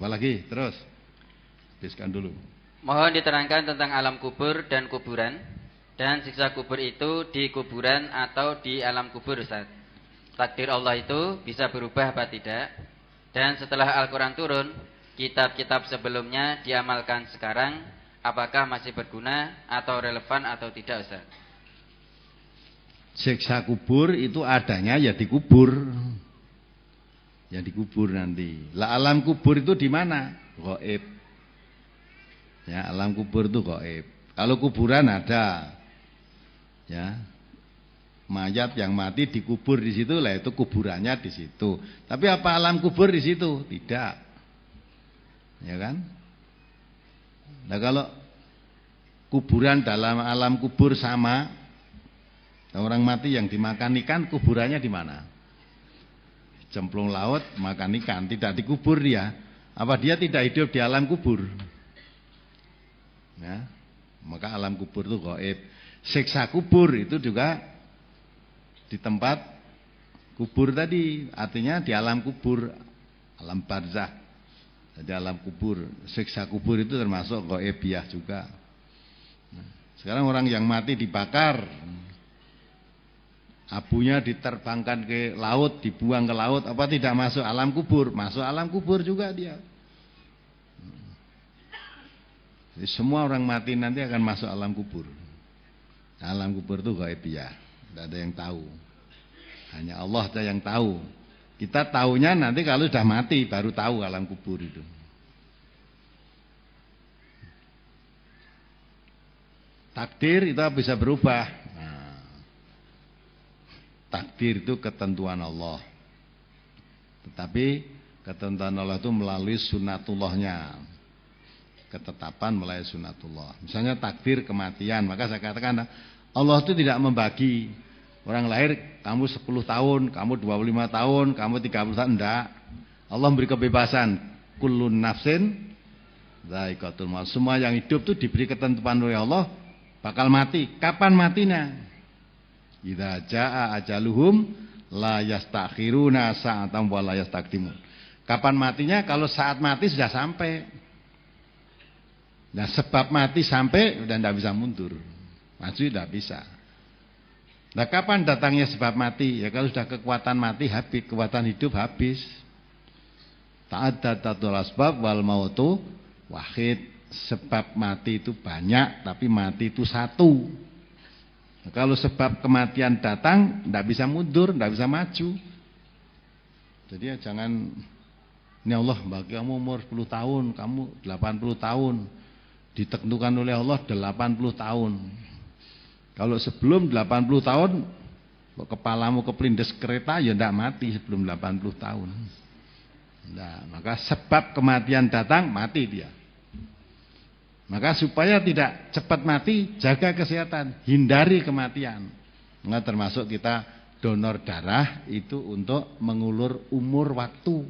Apalagi terus. Habiskan dulu. Mohon diterangkan tentang alam kubur dan kuburan, dan siksa kubur itu di kuburan atau di alam kubur, Ustaz. Takdir Allah itu bisa berubah apa tidak? Dan setelah Al-Quran turun, kitab-kitab sebelumnya diamalkan sekarang, apakah masih berguna atau relevan atau tidak, Ustaz? Siksa kubur itu adanya ya dikubur. Ya dikubur nanti. Lah alam kubur itu di mana? Gaib. Ya, alam kubur itu gaib. Kalau kuburan ada. Ya. Mayat yang mati dikubur di situ, lah itu kuburannya di situ. Tapi apa alam kubur di situ? Tidak. Ya kan? Nah, kalau kuburan dalam alam kubur sama, orang mati yang dimakan ikan, kuburannya di mana? Cemplung laut makan ikan, tidak dikubur dia. Apa dia tidak hidup di alam kubur? Ya, maka alam kubur itu gaib. Siksa kubur itu juga di tempat kubur tadi, artinya di alam kubur, alam barzah. Jadi alam kubur, siksa kubur itu termasuk gaibiyah juga. Nah, sekarang orang yang mati dibakar, abunya diterbangkan ke laut, dibuang ke laut, apa tidak masuk alam kubur? Masuk alam kubur juga dia. Jadi semua orang mati nanti akan masuk alam kubur. Alam kubur itu gaibiyah, tidak ada yang tahu. Hanya Allah saja yang tahu. Kita tahunya nanti kalau sudah mati baru tahu alam kubur itu. Takdir itu bisa berubah. Nah, takdir itu ketentuan Allah. Tetapi ketentuan Allah itu melalui sunatullahnya. Ketetapan melalui sunatullah. Misalnya takdir kematian, maka saya katakan Allah itu tidak membagi. Orang lahir kamu 10 tahun, kamu 25 tahun, kamu 30 tahun, enggak. Allah memberi kebebasan. Kullun nafsin dha'iqatul maut. Semua yang hidup itu diberi ketentuan oleh Allah bakal mati. Kapan matinya? Idza jaa ajaluhum la yastakhiruna sa'atan wa la yastaqdimun. Kapan matinya? Kalau saat mati sudah sampai. Nah, sebab mati sampai udah tidak bisa mundur. Maju tidak bisa. Nah, kapan datangnya sebab mati? Ya kalau sudah kekuatan mati habis, kekuatan hidup habis. Ta'addadatul asbab wal mautu wahid. Sebab mati itu banyak, tapi mati itu satu. Nah, kalau sebab kematian datang, tidak bisa mundur, tidak bisa maju. Jadi ya jangan, ini Allah bagi kamu umur 10 tahun, kamu 80 tahun. Ditentukan oleh Allah 80 tahun. Kalau sebelum 80 tahun kepalamu kepelindes kereta ya tidak mati sebelum 80 tahun. Nah, maka sebab kematian datang mati dia. Maka supaya tidak cepat mati, jaga kesehatan, hindari kematian. Maka termasuk kita donor darah itu untuk mengulur umur waktu.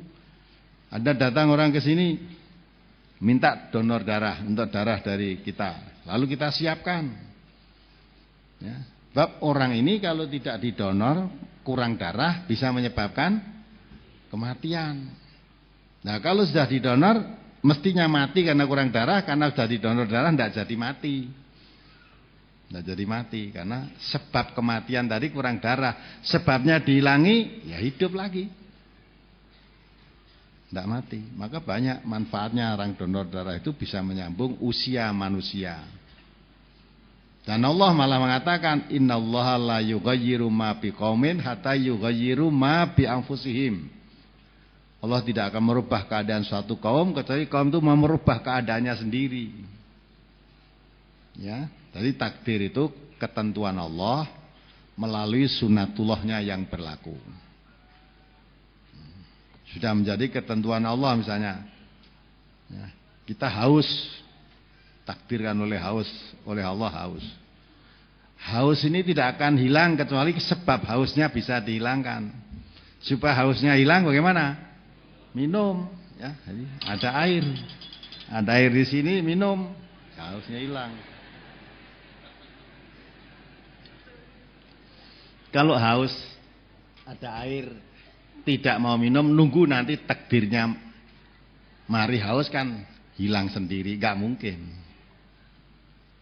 Ada datang orang ke sini minta donor darah untuk darah dari kita, lalu kita siapkan. Ya. Sebab orang ini kalau tidak didonor, kurang darah bisa menyebabkan kematian. Nah kalau sudah didonor, mestinya mati karena kurang darah, karena sudah didonor darah tidak jadi mati. Tidak jadi mati karena sebab kematian tadi kurang darah, sebabnya dihilangi, ya hidup lagi. Tidak mati. Maka banyak manfaatnya orang donor darah itu bisa menyambung usia manusia. Dan Allah malah mengatakan innallaha la yughayyiru ma biqaumin hatta yughayyiru ma bi anfusihim. Allah tidak akan merubah keadaan suatu kaum kecuali kaum itu mau merubah keadaannya sendiri. Ya, jadi takdir itu ketentuan Allah melalui sunatullahnya yang berlaku. Sudah menjadi ketentuan Allah misalnya. Ya, kita haus, takdirkan oleh Allah haus. Haus ini tidak akan hilang kecuali sebab hausnya bisa dihilangkan. Supaya hausnya hilang bagaimana? Minum. Ya, jadi ada air. Ada air di sini, minum. Hausnya hilang. Kalau haus, ada air, tidak mau minum, nunggu nanti takdirnya Mari haus kan hilang sendiri, gak mungkin.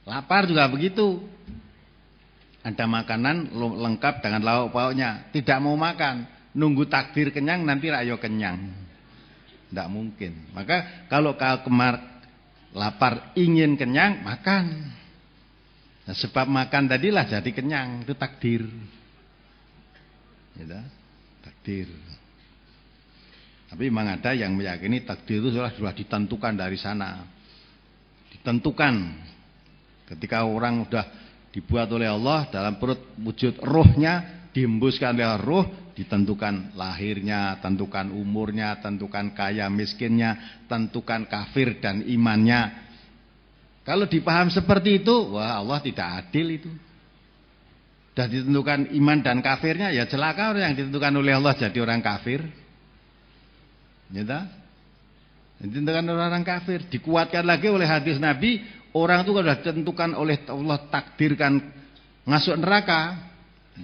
Lapar juga begitu. Ada makanan lengkap dengan lauk pauknya, tidak mau makan, nunggu takdir kenyang nanti rayo kenyang. Tidak mungkin. Maka kalau lapar ingin kenyang, makan. Nah, sebab makan tadilah jadi kenyang, itu takdir. Ya, takdir. Tapi memang ada yang meyakini takdir itu sudah ditentukan dari sana. Ditentukan. Ketika orang sudah dibuat oleh Allah dalam perut wujud rohnya, dihembuskan oleh roh, ditentukan lahirnya, tentukan umurnya, tentukan kaya miskinnya, tentukan kafir dan imannya. Kalau dipaham seperti itu, wah Allah tidak adil itu. Sudah ditentukan iman dan kafirnya, ya celaka orang yang ditentukan oleh Allah jadi orang kafir. Ya, ditentukan oleh orang kafir. Dikuatkan lagi oleh hadis Nabi, orang itu sudah ditentukan oleh Allah, takdirkan masuk neraka.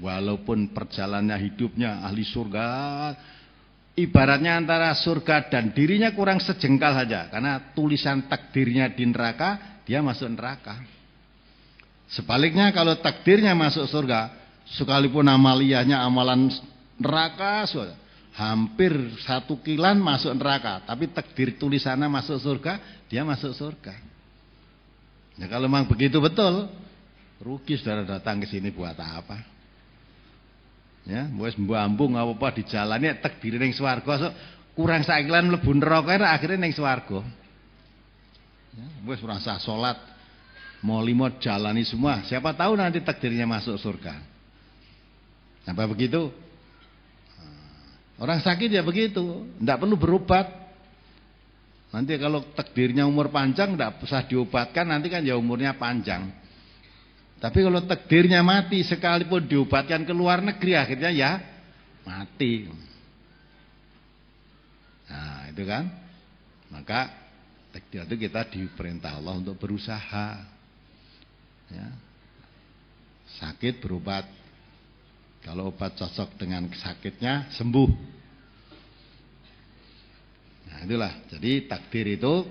Walaupun perjalanannya hidupnya ahli surga, ibaratnya antara surga dan dirinya kurang sejengkal saja, karena tulisan takdirnya di neraka, dia masuk neraka. Sebaliknya kalau takdirnya masuk surga, sekalipun amaliyahnya amalan neraka, hampir 1 kilan masuk neraka, tapi takdir tulisannya masuk surga, dia masuk surga. Ya kalau memang begitu betul, rugi saudara datang ke sini buat apa? Ya, wis mbambung apa-apa di jalane takdir ning swarga, kurang sakilan mlebu neraka akhirnya ning swarga. Ya, wis ora usah salat, mau 5 jalani semua, siapa tahu nanti takdirnya masuk surga. Apa begitu? Orang sakit ya begitu, tidak perlu berobat. Nanti kalau takdirnya umur panjang tidak usah diobatkan, nanti kan ya umurnya panjang. Tapi kalau takdirnya mati, sekalipun diobatkan ke luar negeri, akhirnya ya mati. Nah itu kan. Maka takdir itu kita diperintah Allah untuk berusaha. Ya. Sakit berobat. Kalau obat cocok dengan sakitnya, sembuh. Nah itulah. Jadi takdir itu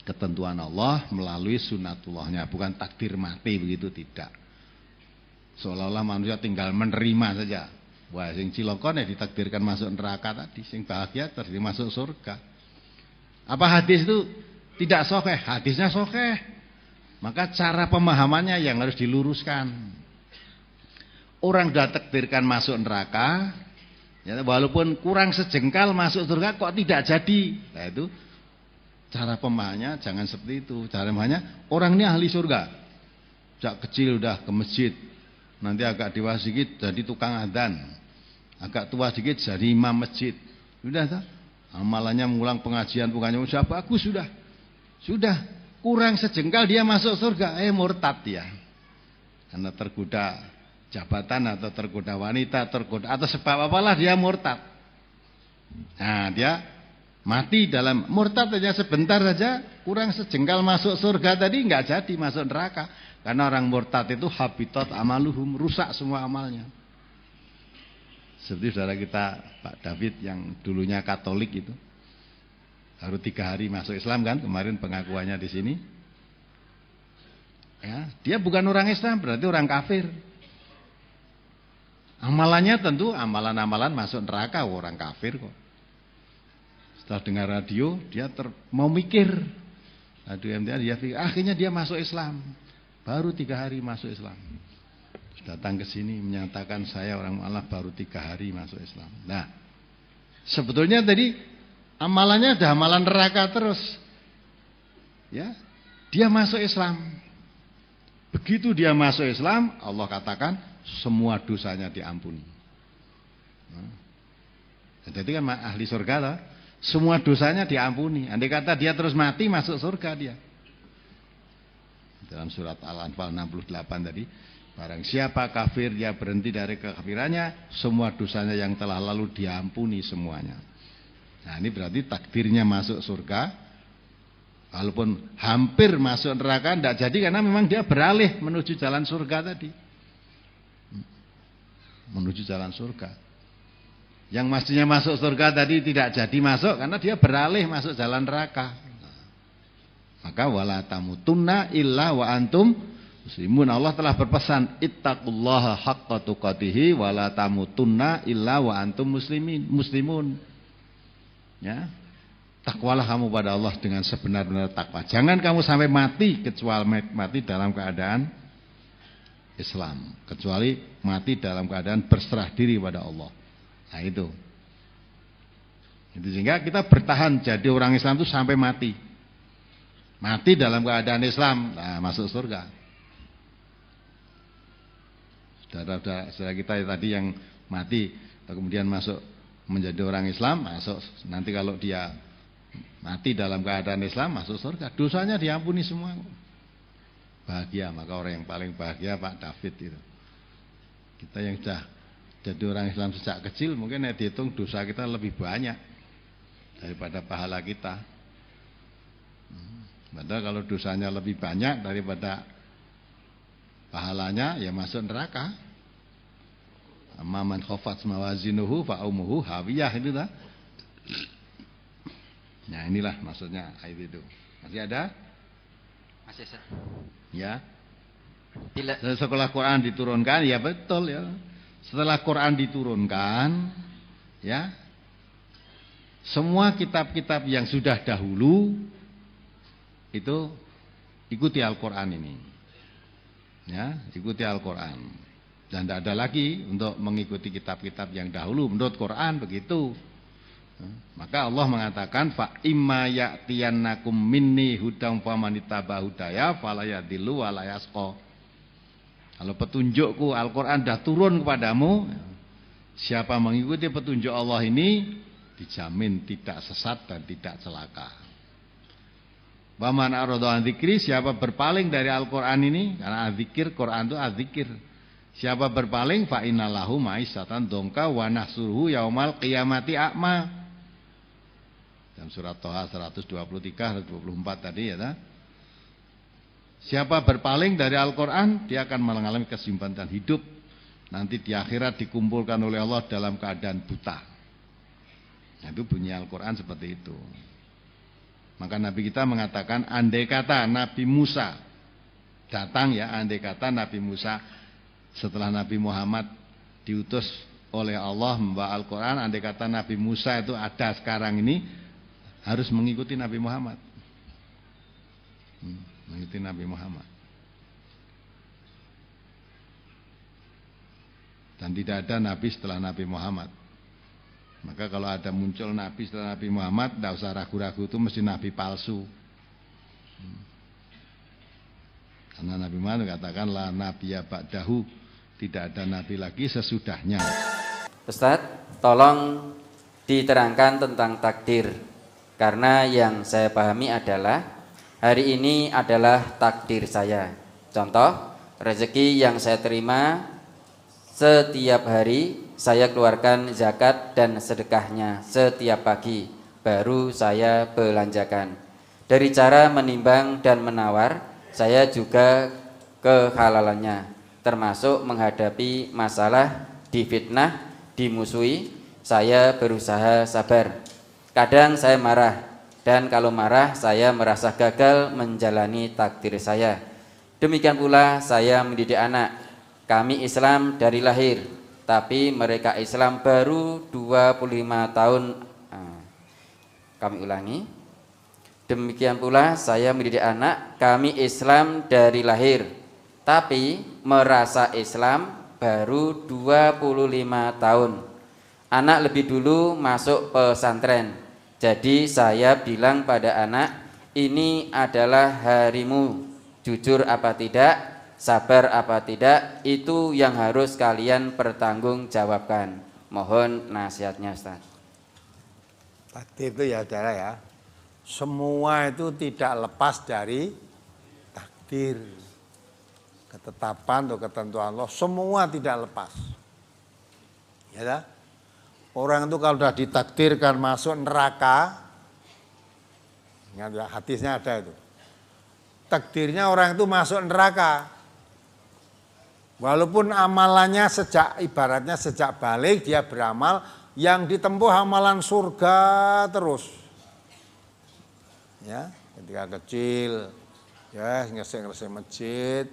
ketentuan Allah melalui sunatullahnya, bukan takdir mati begitu, tidak. Seolah-olah manusia tinggal menerima saja. Wah, sing cilaka nek ditakdirkan masuk neraka tadi, sing bahagia terus masuk surga. Apa hadis itu tidak sahih? Hadisnya sahih. Maka cara pemahamannya yang harus diluruskan. Orang sudah takdirkan masuk neraka, ya, walaupun kurang sejengkal masuk surga kok tidak jadi. Nah itu cara pemahamannya jangan seperti itu. Cara pemahamannya, orang ini ahli surga. Sejak kecil udah ke masjid. Nanti agak dewasa sedikit jadi tukang adzan. Agak tua sedikit jadi imam masjid. Sudah tak? Amalannya mengulang pengajian sudah bagus sudah. Sudah kurang sejengkal dia masuk surga. Murtad ya. Karena tergoda jabatan atau tergoda wanita, tergoda atau sebab apalah dia murtad. Nah, dia mati dalam murtad saja sebentar saja, kurang sejengkal masuk surga tadi nggak jadi masuk neraka. Karena orang murtad itu habitat amaluhum, rusak semua amalnya. Seperti saudara kita Pak David yang dulunya Katolik itu, baru 3 hari masuk Islam kan, kemarin pengakuannya di sini. Ya, dia bukan orang Islam, berarti orang kafir. Amalannya tentu amalan-amalan masuk neraka, orang kafir kok. Setelah dengar radio, dia mau mikir. Radio MTA, dia pikir, akhirnya dia masuk Islam. Baru 3 hari masuk Islam. Datang ke sini menyatakan saya orang Allah baru 3 hari masuk Islam. Nah, sebetulnya tadi amalannya ada amalan neraka terus. Ya, dia masuk Islam. Begitu dia masuk Islam, Allah katakan semua dosanya diampuni. Nah, jadi kan ahli surga lah. Semua dosanya diampuni. Andai kata dia terus mati masuk surga dia. Dalam surat Al-Anfal 68 tadi, barang siapa kafir dia berhenti dari kekafirannya, semua dosanya yang telah lalu diampuni semuanya. Nah, ini berarti takdirnya masuk surga. Walaupun hampir masuk neraka tidak jadi karena memang dia beralih menuju jalan surga tadi. Menuju jalan surga. Yang mestinya masuk surga tadi tidak jadi masuk karena dia beralih masuk jalan neraka. Maka wala tamutunna illa wa antum muslimun. Allah telah berpesan ittaqullaha haqqa tuqatih wala tamutunna illa wa antum muslimun. Ya. Takwalah kamu pada Allah dengan sebenar-benar takwa. Jangan kamu sampai mati kecuali mati dalam keadaan Islam, kecuali mati dalam keadaan berserah diri pada Allah. Nah itu sehingga kita bertahan jadi orang Islam itu sampai mati. Mati dalam keadaan Islam, nah masuk surga. Saudara kita tadi yang mati kemudian masuk menjadi orang Islam, masuk. Nanti kalau dia mati dalam keadaan Islam masuk surga, dosanya diampuni semua. Bahagia, maka orang yang paling bahagia Pak David itu. Kita yang sudah jadi orang Islam sejak kecil mungkin dihitung dosa kita lebih banyak daripada pahala kita. Padahal kalau dosanya lebih banyak daripada pahalanya ya masuk neraka. Amman khafat mawazinuhu fa ummuhu hawiyah itu dah. Nah inilah maksudnya ayat itu. Masih ada? Masih Ustaz. Ya. Bila Sekolah Quran diturunkan ya betul ya. Setelah Quran diturunkan ya, semua kitab-kitab yang sudah dahulu itu ikuti Al-Quran ini. Ya, ikuti Al-Quran. Dan tidak ada lagi untuk mengikuti kitab-kitab yang dahulu menurut Quran begitu. Maka Allah mengatakan fa imma ya'tiyannakum minni hudam famanitaba hudaya fala yadhillu wa la yasqa. Kalau petunjukku Al-Quran sudah turun kepadamu, siapa mengikuti petunjuk Allah ini dijamin tidak sesat dan tidak celaka. Wa man arada an dzikri, siapa berpaling dari Al-Quran ini, karena adzikir Quran itu adzikir. Siapa berpaling fa innalahu ma'isatan dongka wa nahsuruhu yaumal qiyamati a'ma. Dalam surat Thaha 123 124 tadi ya. Siapa berpaling dari Al-Quran, dia akan mengalami kesimpangan hidup. Nanti di akhirat dikumpulkan oleh Allah dalam keadaan buta. Nah, itu bunyi Al-Quran seperti itu. Maka Nabi kita mengatakan, andai kata Nabi Musa datang ya, andai kata Nabi Musa setelah Nabi Muhammad diutus oleh Allah membawa Al-Quran, andai kata Nabi Musa itu ada sekarang ini, harus mengikuti Nabi Muhammad. Mengikuti Nabi Muhammad. Dan tidak ada Nabi setelah Nabi Muhammad. Maka kalau ada muncul Nabi setelah Nabi Muhammad, tidak usah ragu-ragu itu mesti Nabi palsu. Karena Nabi Muhammad katakan la nabiyya ba'dahu, tidak ada Nabi lagi sesudahnya. Ustadz, tolong diterangkan tentang takdir. Karena yang saya pahami adalah hari ini adalah takdir saya. Contoh, rezeki yang saya terima setiap hari saya keluarkan zakat dan sedekahnya setiap pagi, baru saya belanjakan. Dari cara menimbang dan menawar, saya juga kehalalannya, termasuk menghadapi masalah, difitnah, dimusuhi, saya berusaha sabar. Kadang saya marah, dan kalau marah saya merasa gagal menjalani takdir saya. Demikian pula saya mendidik anak. Kami Islam dari lahir, tapi mereka Islam baru 25 tahun. Kami ulangi. Demikian pula saya mendidik anak. Kami Islam dari lahir, tapi merasa Islam baru 25 tahun. Anak lebih dulu masuk pesantren. Jadi saya bilang pada anak, ini adalah harimu, jujur apa tidak, sabar apa tidak, itu yang harus kalian pertanggungjawabkan. Mohon nasihatnya Ustaz. Takdir itu ya saudara ya, semua itu tidak lepas dari takdir. Ketetapan atau ketentuan Allah, semua tidak lepas. Ya dah? Orang itu kalau sudah ditakdirkan masuk neraka, ingat ya, hadisnya ada itu. Takdirnya orang itu masuk neraka. Walaupun amalannya ibaratnya sejak balik dia beramal, yang ditempuh amalan surga terus. Ya, ketika kecil ya ngesek-ngesek masjid,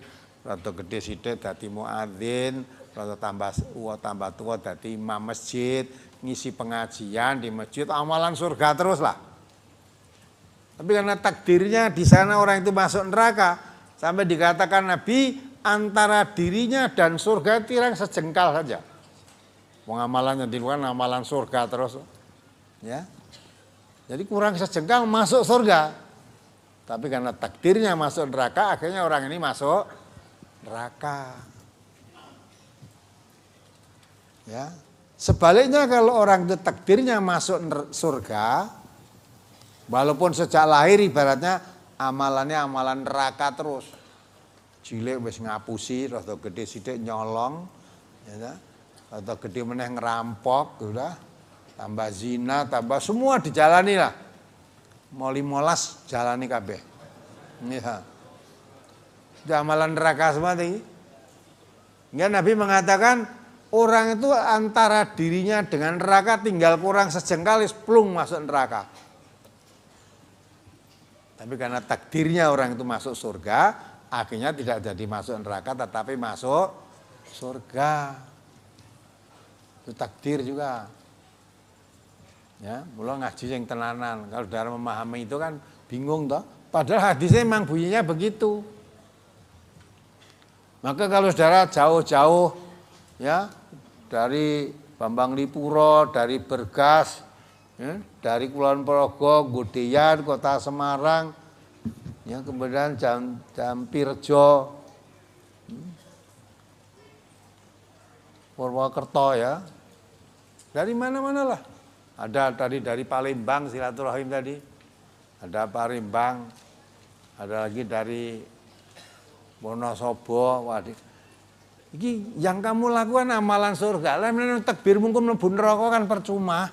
rada gede sithik dadi muadzin, rada tambah tua dadi imam masjid, ngisi pengajian di masjid, amalan surga terus lah. Tapi karena takdirnya di sana orang itu masuk neraka, sampai dikatakan Nabi antara dirinya dan surga tirang sejengkal saja. Pengamalannya di luar amalan surga terus, ya. Jadi kurang sejengkal masuk surga. Tapi karena takdirnya masuk neraka, akhirnya orang ini masuk neraka. Ya. Sebaliknya kalau orang itu takdirnya masuk surga, walaupun sejak lahir ibaratnya amalannya amalan neraka terus. Cilik wis ngapusi, rada gede sithik nyolong, ya. Atau gede meneh ngerampok, udah tambah zina, tambah semua dijalani lah. Mau 15 jalani kabeh. Ya. Itu amalan neraka semua ini. Enggak, Nabi mengatakan orang itu antara dirinya dengan neraka tinggal kurang sejengkal plung masuk neraka. Tapi karena takdirnya orang itu masuk surga, akhirnya tidak jadi masuk neraka tetapi masuk surga. Itu takdir juga. Ya, mula ngaji yang tenanan. Kalau saudara memahami itu kan bingung toh. Padahal hadisnya memang bunyinya begitu. Maka kalau saudara jauh-jauh ya dari Bambang Lipuro, dari Bergas, ya, dari Kulon Progo, Gudeyan, Kota Semarang, ya kemudian Jampirjo, Purwokerto ya. Dari mana-mana lah. Ada tadi dari Palembang silaturahim tadi. Ada Palembang. Ada lagi dari Wonosobo. Waduh. Iki yang kamu lakukan amalan surga. Lah menawa takbir mungkin mlebu neraka kan percuma.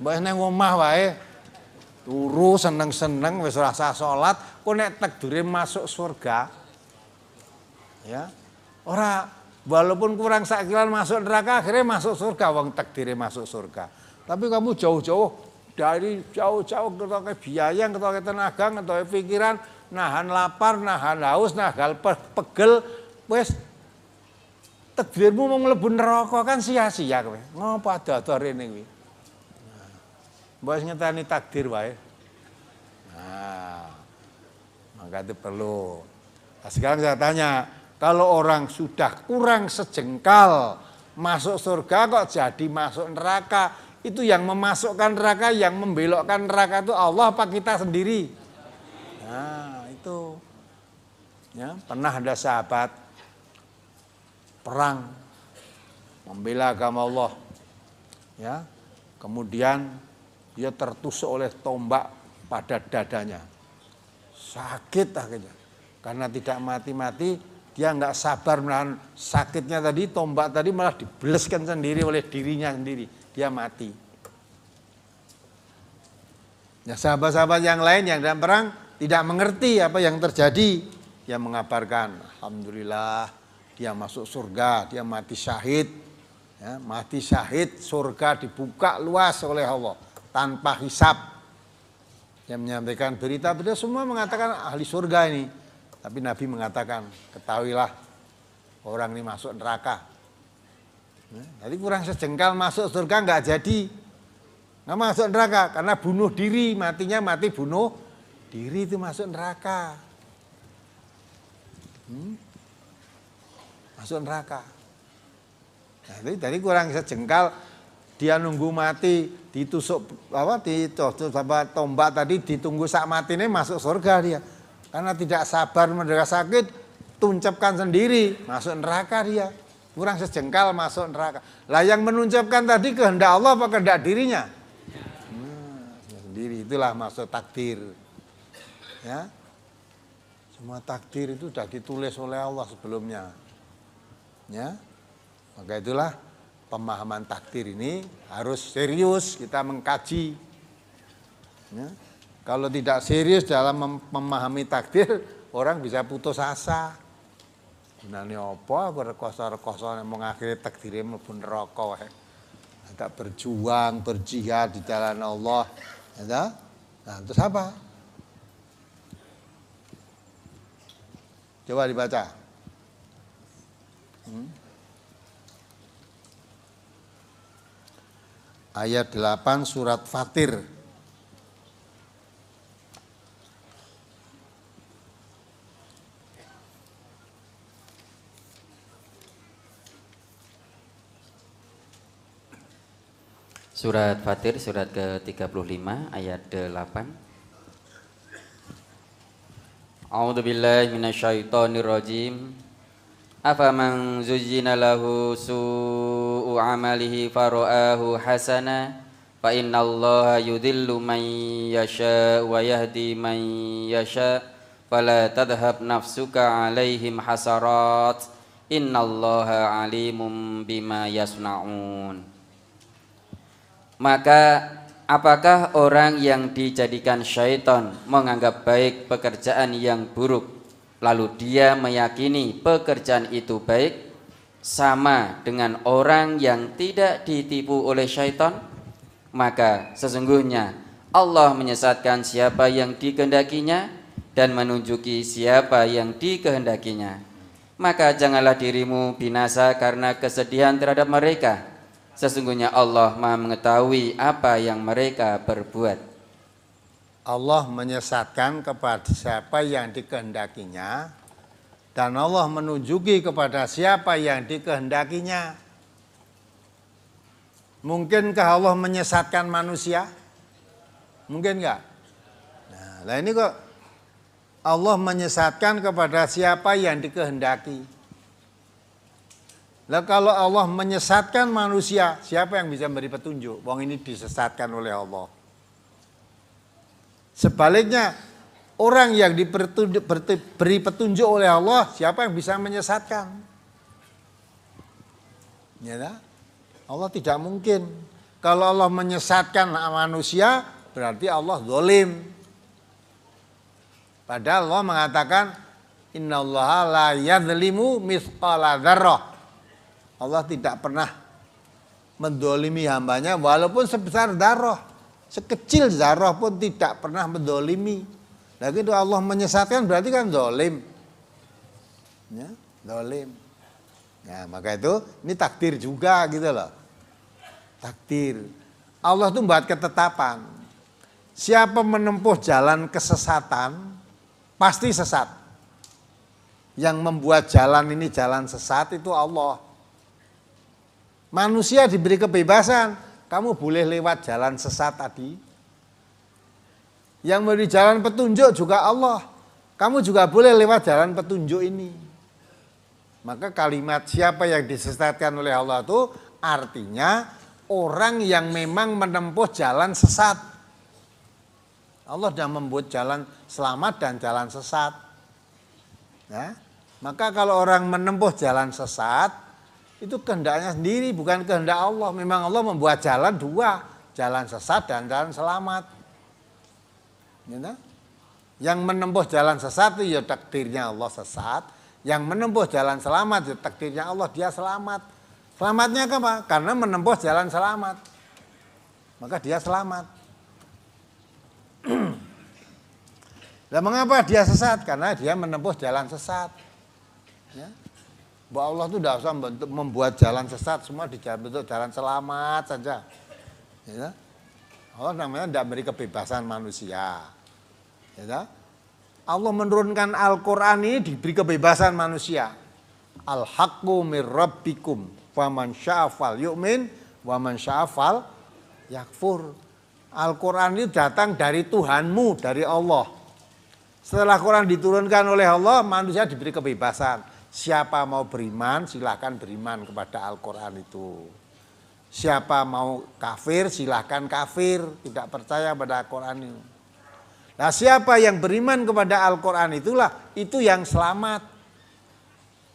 Mbok nang omah wae. Turu seneng-seneng wis ora usah salat, kok nek takdire masuk surga. Ya. Ora walaupun kurang sakilan masuk neraka, akhirnya masuk surga, wong takdirnya masuk surga. Tapi kamu jauh-jauh, dari jauh-jauh ketoke biaya, ketoke tenaga, ketoke pikiran, nahan lapar, nahan haus, nahan pegel, wes takdirmu mau mlebu neraka kan sia-sia kowe. Ngopo ada rene kuwi. Mbok ngetani takdir wae. Nah, maka itu perlu. Nah, sekarang saya tanya, kalau orang sudah kurang sejengkal masuk surga kok jadi masuk neraka, itu yang memasukkan neraka, yang membelokkan neraka itu Allah apa kita sendiri? Nah itu, ya pernah ada sahabat perang membela agama Allah, ya kemudian dia tertusuk oleh tombak pada dadanya, sakit akhirnya, karena tidak mati-mati. Dia nggak sabar menahan sakitnya tadi, tombak tadi malah dibeleskan sendiri oleh dirinya sendiri. Dia mati. Ya, sahabat-sahabat yang lain yang dalam perang tidak mengerti apa yang terjadi. Dia mengabarkan, alhamdulillah dia masuk surga, dia mati syahid. Ya, mati syahid, surga dibuka luas oleh Allah tanpa hisab. Yang menyampaikan berita semua mengatakan ahli surga ini. Tapi Nabi mengatakan, ketahuilah orang ini masuk neraka. Jadi kurang sejengkal masuk surga nggak jadi. Nggak masuk neraka, karena bunuh diri, matinya mati bunuh diri itu masuk neraka. Masuk neraka. Nah, jadi kurang sejengkal, dia nunggu mati, ditusuk ditusuk tombak tadi, ditunggu sak mati ini masuk surga dia. Karena tidak sabar menderita sakit, tuncapkan sendiri, masuk neraka dia. Kurang sejengkal masuk neraka. Lah yang menuncapkan tadi kehendak Allah apa kehendak dirinya? Sendiri, itulah masuk takdir. Ya. Semua takdir itu sudah ditulis oleh Allah sebelumnya. Ya. Maka itulah pemahaman takdir ini harus serius kita mengkaji. Ya. Kalau tidak serius dalam memahami takdir, orang bisa putus asa. Gunane apa aku rekoso-rekoso mengakhiri takdire mlebu neraka wae. agak berjuang, berjihad di jalan Allah. Ya, nah, terus apa? Coba dibaca. Ayat 8 surat Fatir. Surat Fatir, surat ke-35 ayat 8. A'udzu billahi minasyaitonir rajim. Afaman zuyyina lahu su'u amalihi fara'ahu hasana fa innallaha yudhillu man yasha wa yahdi man yasha fala tadhhab nafsuka 'alaihim hasarat innallaha 'alimun bima yasnaun. Maka apakah orang yang dijadikan syaitan menganggap baik pekerjaan yang buruk, lalu dia meyakini pekerjaan itu baik, sama dengan orang yang tidak ditipu oleh syaitan? Maka sesungguhnya Allah menyesatkan siapa yang dikehendakinya dan menunjuki siapa yang dikehendakinya. Maka janganlah dirimu binasa karena kesedihan terhadap mereka. Sesungguhnya Allah Maha mengetahui apa yang mereka berbuat. Allah menyesatkan kepada siapa yang dikehendakinya dan Allah menunjuki kepada siapa yang dikehendakinya. Mungkinkah Allah menyesatkan manusia? Mungkin enggak? Nah, ini kok Allah menyesatkan kepada siapa yang dikehendaki. Lah kalau Allah menyesatkan manusia, siapa yang bisa memberi petunjuk? Wong ini disesatkan oleh Allah. Sebaliknya, orang yang diberi petunjuk oleh Allah, siapa yang bisa menyesatkan? Ya, Allah tidak mungkin. Kalau Allah menyesatkan manusia, berarti Allah zalim. Padahal Allah mengatakan, innallaha la yadzlimu mithqala dzarrah. Allah tidak pernah mendolimi hambanya walaupun sebesar zarah. Sekecil zarah pun tidak pernah mendolimi. Lagi itu Allah menyesatkan berarti kan dolim. Ya, dolim. Ya, maka itu ini takdir juga gitu loh. Takdir. Allah itu membuat ketetapan. Siapa menempuh jalan kesesatan pasti sesat. Yang membuat jalan ini jalan sesat itu Allah. Manusia diberi kebebasan, kamu boleh lewat jalan sesat tadi. Yang memberi jalan petunjuk juga Allah. Kamu juga boleh lewat jalan petunjuk ini. Maka kalimat siapa yang disesatkan oleh Allah itu artinya orang yang memang menempuh jalan sesat. Allah sudah membuat jalan selamat dan jalan sesat. Ya. Maka kalau orang menempuh jalan sesat, itu kehendaknya sendiri, bukan kehendak Allah. Memang Allah membuat jalan dua, jalan sesat dan jalan selamat. Ya, yang menempuh jalan sesat itu ya takdirnya Allah sesat. Yang menempuh jalan selamat ya takdirnya Allah dia selamat. Selamatnya apa? Karena menempuh jalan selamat. Maka dia selamat. Nah, mengapa dia sesat? Karena dia menempuh jalan sesat. Ya. Bahwa Allah itu tidak usah membuat jalan sesat, semua bentuk jalan selamat saja. Ya. Allah namanya tidak beri kebebasan manusia. Ya. Allah menurunkan Al-Quran ini diberi kebebasan manusia. Al-haqqu mir rabbikum faman sya'afal yu'min waman sya'afal yakfur. Al-Quran ini datang dari Tuhanmu, dari Allah. Setelah Quran diturunkan oleh Allah, manusia diberi kebebasan. Siapa mau beriman, silahkan beriman kepada Al-Quran itu. Siapa mau kafir, silahkan kafir. Tidak percaya pada Al-Quran itu. Nah, siapa yang beriman kepada Al-Quran itulah, itu yang selamat.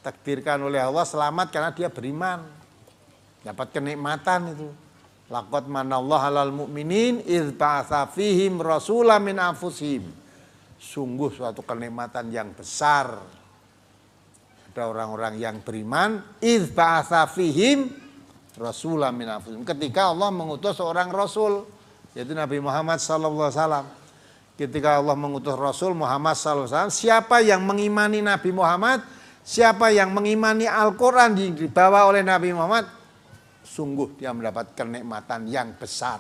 Takdirkan oleh Allah selamat karena dia beriman. Dapat kenikmatan itu. Laqad manallahu 'alal mu'minin idz ba'atsa fihim rasulan min anfusihim. Sungguh suatu kenikmatan yang besar. Ada orang-orang yang beriman, idz ba'atsa fihim rasulan min anfusihim. Ketika Allah mengutus seorang rasul, yaitu Nabi Muhammad sallallahu alaihi wasallam. Ketika Allah mengutus Rasul Muhammad sallallahu alaihi wasallam, siapa yang mengimani Nabi Muhammad, siapa yang mengimani Al-Qur'an yang dibawa oleh Nabi Muhammad, sungguh dia mendapat kenikmatan yang besar.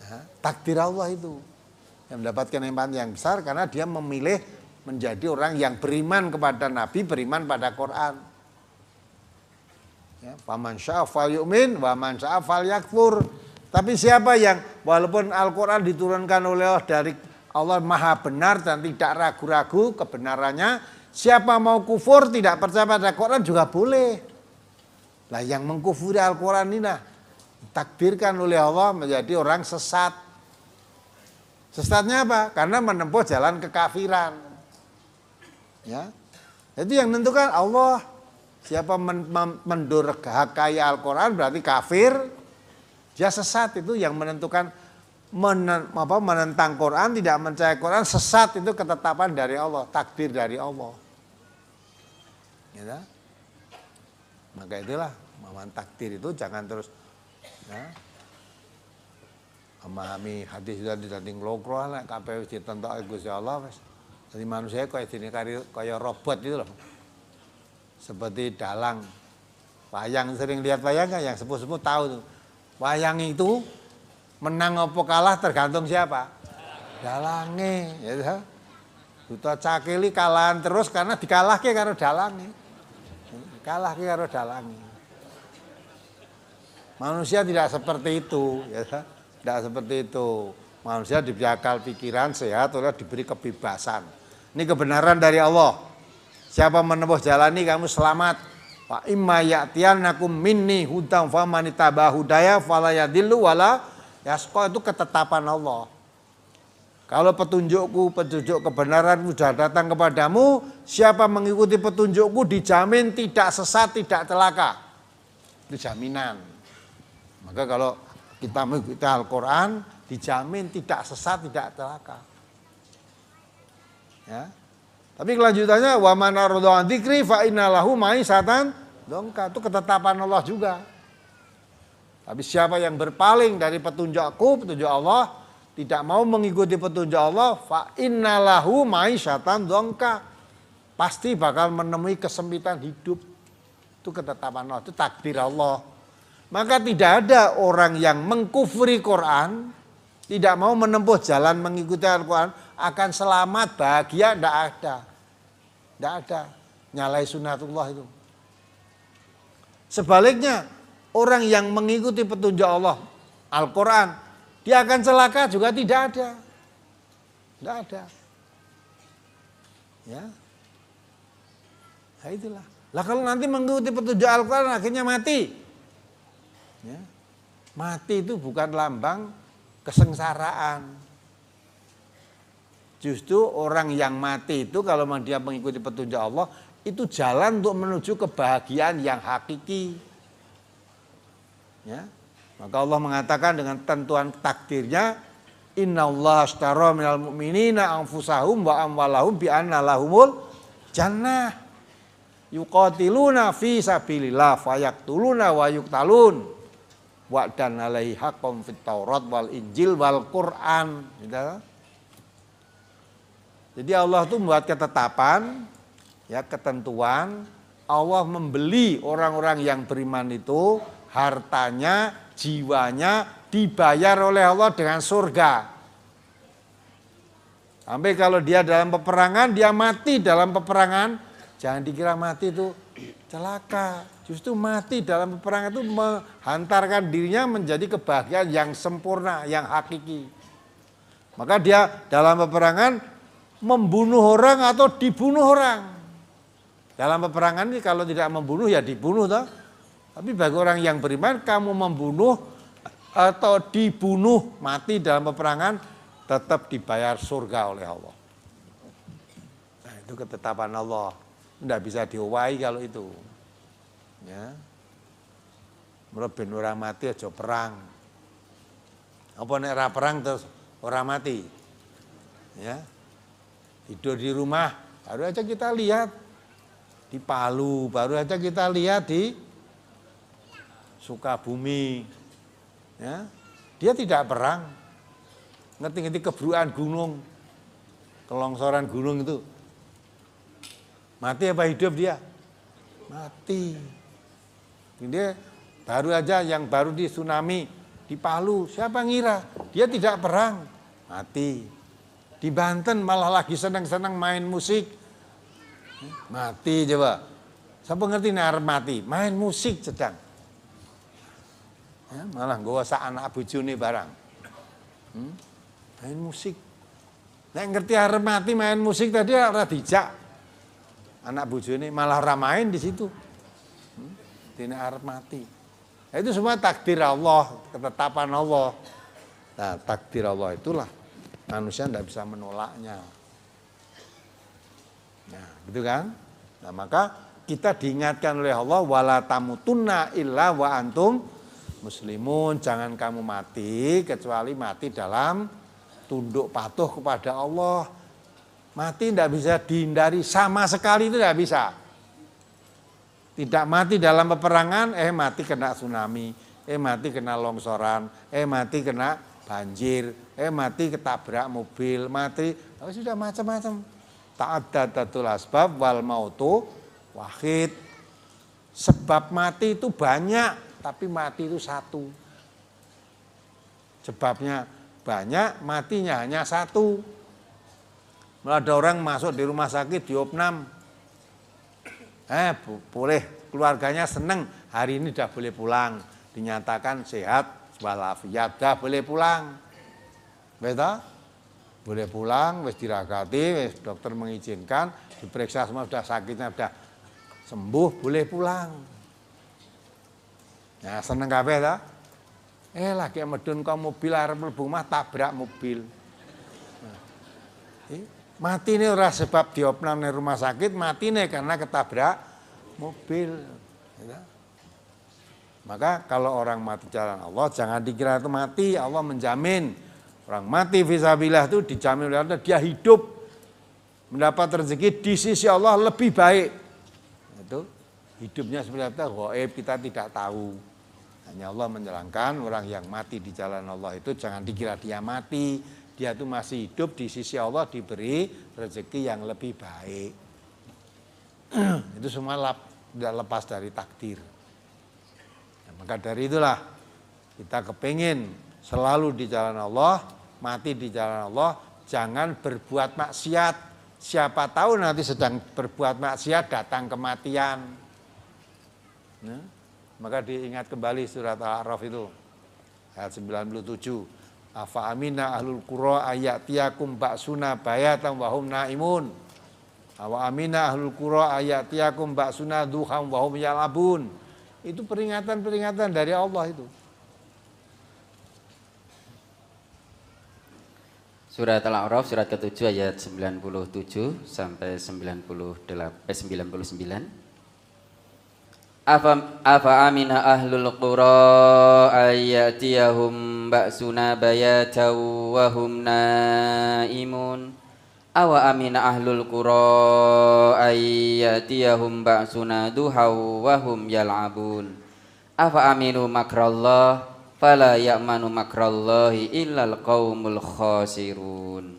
Ya, takdir Allah itu. Yang mendapatkan kenikmatan yang besar karena dia memilih menjadi orang yang beriman kepada Nabi, beriman pada Quran. Ya, faman syaa falyu'min wa man syaa falyakfur. Tapi siapa yang walaupun Al-Quran diturunkan oleh Allah dari Allah maha benar dan tidak ragu-ragu kebenarannya, siapa mau kufur tidak percaya pada Quran juga boleh. Lah yang mengkufuri Al-Quran ini takdirkan oleh Allah menjadi orang sesat. Sesatnya apa? Karena menempuh jalan kekafiran. Ya, itu yang menentukan Allah. Siapa mendurhakai Al-Quran berarti kafir. Dia sesat, itu yang menentukan menentang Quran, tidak percaya Quran, sesat itu ketetapan dari Allah, takdir dari Allah. Ya, maka itulah memahami takdir itu jangan terus ya, memahami hadis sudah didating lokro lah, kabeh wis ditentokke Gusti Allah wis. Jadi manusia kaya robot itu loh. Seperti dalang. Wayang sering lihat wayang kan, yang sepuh-sepuh tahu tuh. Wayang itu menang apa kalah tergantung siapa? Dalange, ya. Buta Cakili kalahan terus karena dikalahke karo dalange. Kalahke karo dalange. Manusia tidak seperti itu, ya. Tidak seperti itu. Manusia diberi akal pikiran sehat, oleh diberi kebebasan. Ini kebenaran dari Allah. Siapa menempuh jalan ini kamu selamat. Fa imma ya'tiyannakum minni hudan faman ittaba hudaya fala yadillu wala yasqa, itu ketetapan Allah. Kalau petunjuk kebenaran sudah datang kepadamu, siapa mengikuti petunjukku dijamin tidak sesat, tidak celaka. Itu jaminan. Maka kalau kita mengikuti Al-Qur'an dijamin tidak sesat, tidak celaka. Ya. Tapi kelanjutannya wa man arada an dzikri fa innalahu ma'isatan dongka, itu ketetapan Allah juga. Tapi siapa yang berpaling dari petunjukku, petunjuk Allah, tidak mau mengikuti petunjuk Allah, fa innalahu ma'isatan dongka, pasti bakal menemui kesempitan hidup. Itu ketetapan Allah, itu takdir Allah. Maka tidak ada orang yang mengkufuri Quran, tidak mau menempuh jalan mengikuti Al-Quran, akan selamat, bahagia, tidak ada. Tidak ada. Nyalai sunatullah itu. Sebaliknya, orang yang mengikuti petunjuk Allah, Al-Quran, dia akan celaka juga tidak ada. Tidak ada. Ya. Nah itulah. Lah kalau nanti mengikuti petunjuk Al-Quran akhirnya mati. Ya. Mati itu bukan lambang kesengsaraan. Justru orang yang mati itu kalau dia mengikuti petunjuk Allah, itu jalan untuk menuju kebahagiaan yang hakiki. Ya. Maka Allah mengatakan dengan tentuan takdirnya, innallaha ashtara minal mu'minina anfusahum wa amwalahum bi anna lahumul jannah. Yuqatiluna fi sabilillah fayaqtuluna wa yuqtalun. Wa'dan alaihi haqqan fit Taurat wal Injil wal Qur'an. Gitu. Jadi Allah itu membuat ketetapan, ya ketentuan. Allah membeli orang-orang yang beriman itu, hartanya, jiwanya dibayar oleh Allah dengan surga. Sampai kalau dia dalam peperangan, dia mati dalam peperangan, jangan dikira mati itu celaka. Justru mati dalam peperangan itu menghantarkan dirinya menjadi kebahagiaan yang sempurna, yang hakiki. Maka dia dalam peperangan membunuh orang atau dibunuh orang. Dalam peperangan ini kalau tidak membunuh ya dibunuh toh. Tapi bagi orang yang beriman, kamu membunuh atau dibunuh, mati dalam peperangan, tetap dibayar surga oleh Allah. Nah itu ketetapan Allah. Tidak bisa diowahi kalau itu. Ya. Mereben orang mati aja perang. Apa nek ora perang terus orang mati. Ya. Tidur di rumah, baru aja kita lihat di Palu, baru aja kita lihat di Sukabumi, ya, dia tidak perang, ngerti-ngerti kebruan gunung, kelongsoran gunung itu, mati apa hidup dia? Mati. Dia baru aja yang baru di tsunami di Palu, siapa ngira? Dia tidak perang, mati. Di Banten malah lagi senang-senang main musik, mati coba. Siapa ngerti nih arep mati? Main musik sedang. Ya, malah nggawa sak anak bojone barang. Main musik. Nek ngerti arep mati main musik tadi ora dijak. Anak bojone malah ora main di situ. Dene arep mati. Nah, itu semua takdir Allah, ketetapan Allah. Nah, takdir Allah itulah manusia tidak bisa menolaknya. Nah, gitu kan? Nah, maka kita diingatkan oleh Allah wala tamutunna illa wa antum muslimun, jangan kamu mati kecuali mati dalam tunduk patuh kepada Allah. Mati tidak bisa dihindari sama sekali, itu tidak bisa. Tidak mati dalam peperangan, mati kena tsunami, mati kena longsoran, mati kena banjir, mati ketabrak mobil, mati, sudah macam-macam. Ta'addadatul asbab wal mautu wahid. Sebab mati itu banyak, tapi mati itu satu. Sebabnya banyak, matinya hanya satu. Malah ada orang masuk di rumah sakit diopnam. Boleh, keluarganya seneng, hari ini sudah boleh pulang, dinyatakan sehat walafiat, sudah boleh pulang. Betul? Boleh pulang, wis diragati, wis dokter mengizinkan, diperiksa semua sudah sakitnya sudah sembuh, boleh pulang. Nah, seneng kabeh ta? Lagi medun kok mobil arep mlebu omah tabrak mobil. Mati ini ora sebab diopnam di rumah sakit, mati nih karena ketabrak mobil. Maka kalau orang mati jalan Allah, jangan dikira itu mati, Allah menjamin. Orang mati fisabilillah itu dijamin oleh Allah, dia hidup, mendapat rezeki di sisi Allah lebih baik. Itu hidupnya seperti apa, gaib kita tidak tahu. Hanya Allah menjalankan orang yang mati di jalan Allah itu jangan dikira dia mati. Dia itu masih hidup di sisi Allah, diberi rezeki yang lebih baik. Itu semua tidak lepas dari takdir. Nah, maka dari itulah kita kepingin selalu di jalan Allah, mati di jalan Allah, jangan berbuat maksiat. Siapa tahu nanti sedang berbuat maksiat datang kematian. Nah, maka diingat kembali surat Al-A'raf itu ayat 97. Afa amina ahlul qura ayatiyakum ba'suna bayatan wa hum naimun. Awa amina ahlul qura ayatiyakum ba'suna duham wa hum yal'abun. Itu peringatan-peringatan dari Allah itu. Surat Al-A'raf surat ke-7 ayat 97 sampai 99. Afa amina ahlul qura ayatiyahum ba'suna bayatan wa hum naimun. Awa amina ahlul qura ayatiyahum ba'suna duhaw wa hum yal'abun. Afa aminu makrallah fala ya'manu makrallahi illal qaumul khasirun.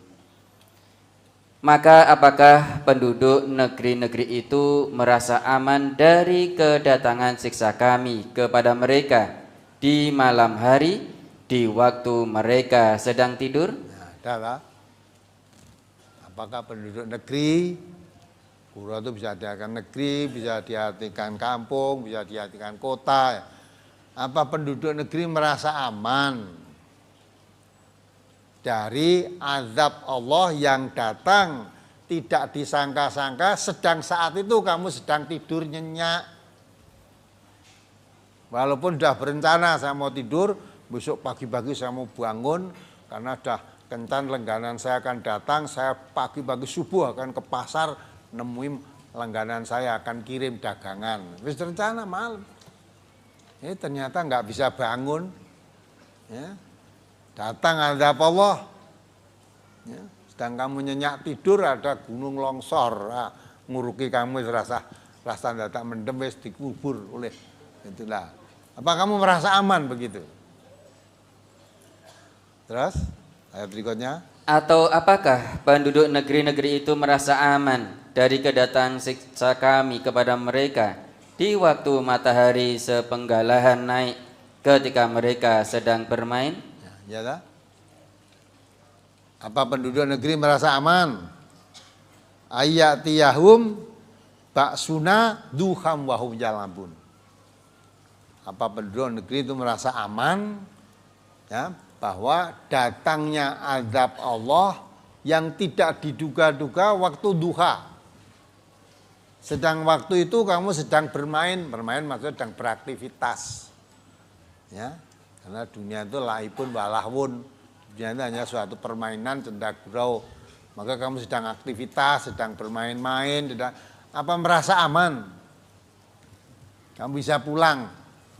Maka apakah penduduk negeri-negeri itu merasa aman dari kedatangan siksa kami kepada mereka di malam hari, di waktu mereka sedang tidur? Nah, adalah apakah penduduk negeri, Qura itu bisa diartikan negeri, bisa diartikan kampung, bisa diartikan kota. Apa penduduk negeri merasa aman dari azab Allah yang datang tidak disangka-sangka, sedang saat itu kamu sedang tidur nyenyak. Walaupun sudah berencana saya mau tidur, besok pagi-pagi saya mau bangun karena sudah kencan langganan saya akan datang, saya pagi-pagi subuh akan ke pasar nemuin langganan saya akan kirim dagangan. Wis rencana malam. Ini ternyata nggak bisa bangun. Ya. Datang azab Allah. Ya. Sedang kamu nyenyak tidur ada gunung longsor, nguruki kamu rasa datang mendem wis dikubur oleh itulah. Apa kamu merasa aman begitu? Terus ayat berikutnya. Atau apakah penduduk negeri-negeri itu merasa aman dari kedatangan siksa kami kepada mereka di waktu matahari sepenggalahan naik ketika mereka sedang bermain? Ya, tak? Apa penduduk negeri merasa aman? Ayatiyahum baksuna duham wahum yalabun. Apa penduduk negeri itu merasa aman, ya, bahwa datangnya azab Allah yang tidak diduga-duga waktu duha. Sedang waktu itu kamu sedang bermain maksudnya sedang beraktivitas. Ya, karena dunia itu laibun walahwun. Dunia itu hanya suatu permainan cendak gurau. Maka kamu sedang aktivitas, sedang bermain-main, apa merasa aman? Kamu bisa pulang,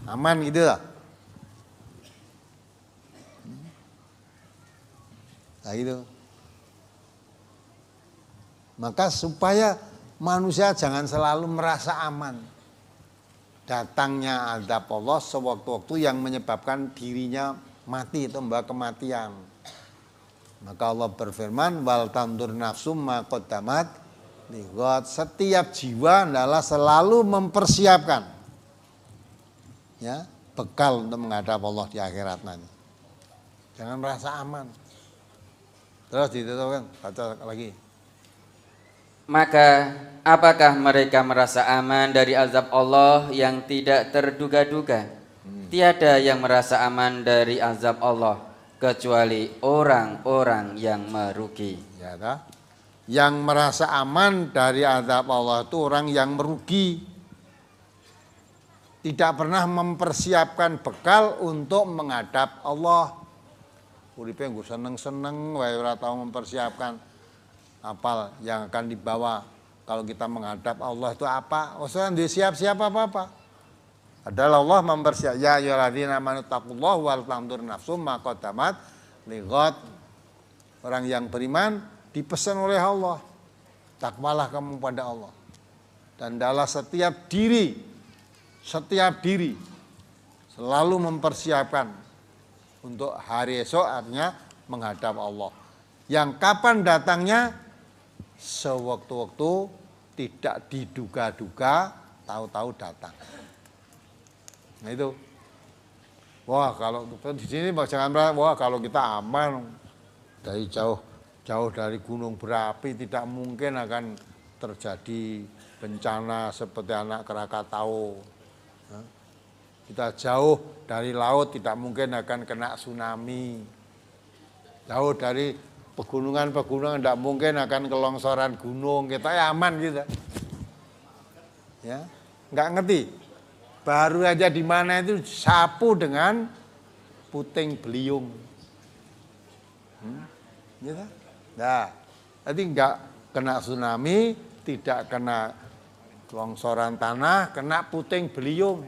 aman gitu lah. Nah itu. Maka supaya manusia jangan selalu merasa aman. Datangnya azab Allah sewaktu-waktu yang menyebabkan dirinya mati, itu membawa kematian. Maka Allah berfirman, wal tandur nafsum ma qaddamat lighad. Setiap jiwa adalah selalu mempersiapkan, ya, bekal untuk menghadap Allah di akhirat nanti. Jangan merasa aman. Terus ditutupkan, baca lagi. Maka apakah mereka merasa aman dari azab Allah yang tidak terduga-duga? Tiada yang merasa aman dari azab Allah kecuali orang-orang yang merugi. Ya, tak? Yang merasa aman dari azab Allah itu orang yang merugi. Tidak pernah mempersiapkan bekal untuk menghadap Allah. Uripe nggo seneng-seneng wae ora tau mempersiapkan apal yang akan dibawa kalau kita menghadap Allah itu apa? Usah siap-siap apa-apa. Adalah Allah mempersiapkan, ya ayyuhalladzina amanu taqullaha wal tanzur nafsum ma qaddamat lighad. Orang yang beriman dipesan oleh Allah, takwalah kamu pada Allah. Dan dalam setiap diri selalu mempersiapkan untuk hari esok, artinya menghadap Allah. Yang kapan datangnya? Sewaktu-waktu, tidak diduga-duga, tahu-tahu datang. Nah itu. Wah, kalau di sini jangan berarti, wah kalau kita aman dari jauh dari gunung berapi, tidak mungkin akan terjadi bencana seperti anak Krakatau. Kita jauh dari laut, tidak mungkin akan kena tsunami. Jauh dari pegunungan tidak mungkin akan kelongsoran gunung. Kita ya aman gitu. Ya, nggak ngerti. Baru aja di mana itu sapu dengan puting beliung. Gitu. Nah, jadi nggak kena tsunami, tidak kena longsoran tanah, kena puting beliung.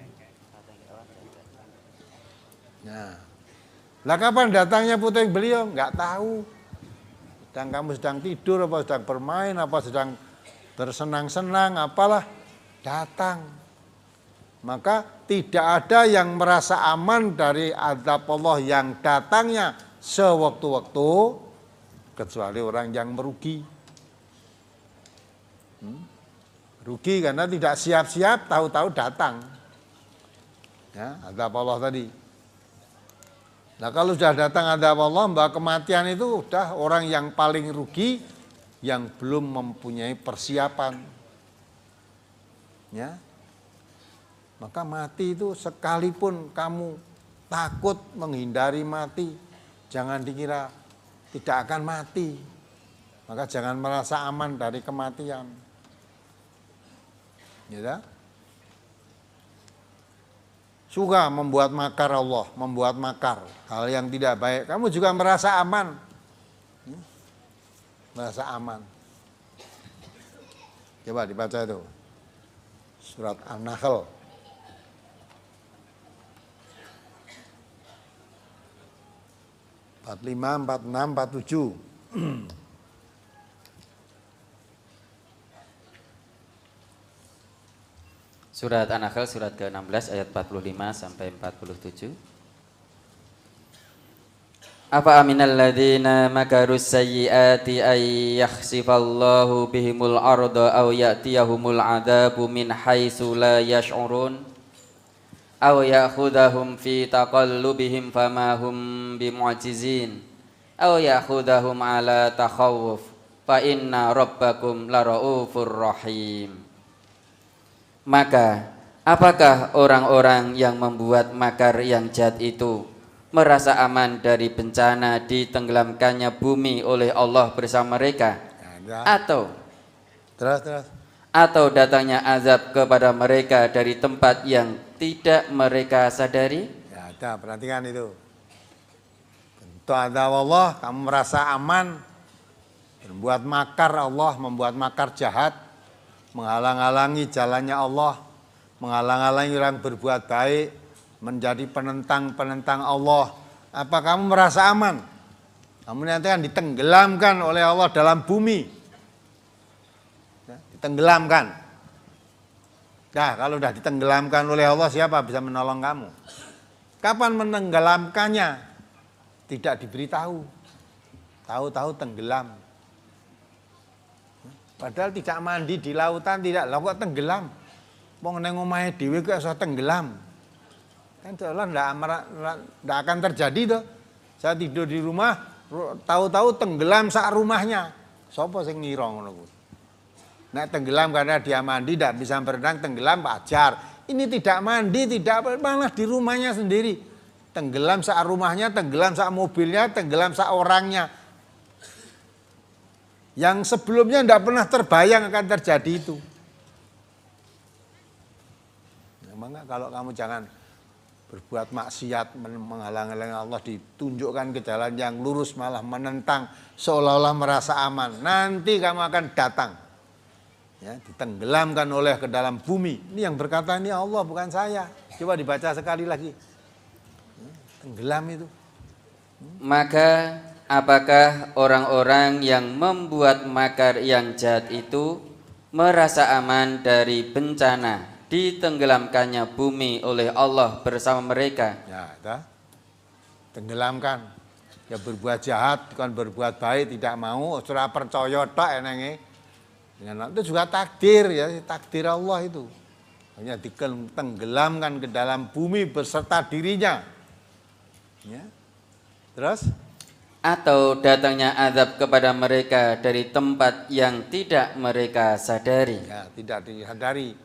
Nah, lah kapan datangnya puting beliung? Nggak tahu. Dan kamu sedang tidur, apa sedang bermain, apa sedang bersenang-senang, apalah, datang. Maka tidak ada yang merasa aman dari azab Allah yang datangnya sewaktu-waktu kecuali orang yang merugi. Rugi karena tidak siap-siap, tahu-tahu datang. Ya, azab Allah tadi. Nah kalau sudah datang azab Allah, bahwa kematian itu sudah orang yang paling rugi, yang belum mempunyai persiapan. Ya. Maka mati itu sekalipun kamu takut menghindari mati, jangan dikira tidak akan mati. Maka jangan merasa aman dari kematian. Ya. Suka membuat makar Allah, membuat makar hal yang tidak baik. Kamu juga merasa aman. Merasa aman. Coba dibaca itu. Surat An-Nahl. 45, 46, 47. Surat An-Nahl surat ke-16 ayat 45 sampai 47. Afa aminal ladzina makarus sayyiati ay yakhsifallahu bihimul arda aw ya'tiyahumul adzabu min haitsu la yash'urun aw ya'khudhahum fi taqallubihim fama hum bimu'jizin aw ya'khudhahum ala takhawuf fa inna rabbakum laraufur rahim. Maka apakah orang-orang yang membuat makar yang jahat itu merasa aman dari bencana ditenggelamkannya bumi oleh Allah bersama mereka? Atau datangnya azab kepada mereka dari tempat yang tidak mereka sadari? Ya, ada, perhatikan itu. Bentuk ada Allah, kamu merasa aman. Membuat makar Allah, membuat makar jahat, menghalang-halangi jalannya Allah, menghalang-halangi orang berbuat baik, menjadi penentang-penentang Allah. Apa kamu merasa aman? Kamu nanti akan ditenggelamkan oleh Allah dalam bumi. Ya, ditenggelamkan. Nah, kalau sudah ditenggelamkan oleh Allah, siapa bisa menolong kamu? Kapan menenggelamkannya? Tidak diberitahu. Tahu-tahu tenggelam. Padahal tidak mandi di lautan, tidak. Lah kok tenggelam? Wong nang omahe dhewe kok iso tenggelam. Kan seolah enggak akan terjadi toh. Saya tidur di rumah, tahu-tahu tenggelam sak rumahnya. Sopo sing ngira ngono kuwi? Nek tenggelam karena dia mandi tidak bisa berenang, tenggelam wajar. Ini tidak mandi, tidak malah di rumahnya sendiri. Tenggelam sak rumahnya, tenggelam sak mobilnya, tenggelam sak orangnya. Yang sebelumnya tidak pernah terbayang akan terjadi itu. Maka kalau kamu jangan berbuat maksiat, menghalang-halangi Allah, ditunjukkan ke jalan yang lurus, malah menentang, seolah-olah merasa aman. Nanti kamu akan datang, ya, ditenggelamkan oleh ke dalam bumi. Ini yang berkata ini Allah, bukan saya. Coba dibaca sekali lagi. Tenggelam itu. Maka apakah orang-orang yang membuat makar yang jahat itu merasa aman dari bencana ditenggelamkannya bumi oleh Allah bersama mereka? Ya, tenggelamkan. Ya berbuat jahat, bukan berbuat baik, tidak mau, surah percaya tak enenge. Itu juga takdir, ya, takdir Allah itu. Hanya ditenggelamkan ke dalam bumi beserta dirinya. Ya. Terus? Atau datangnya azab kepada mereka dari tempat yang tidak mereka sadari. Ya, tidak disadari,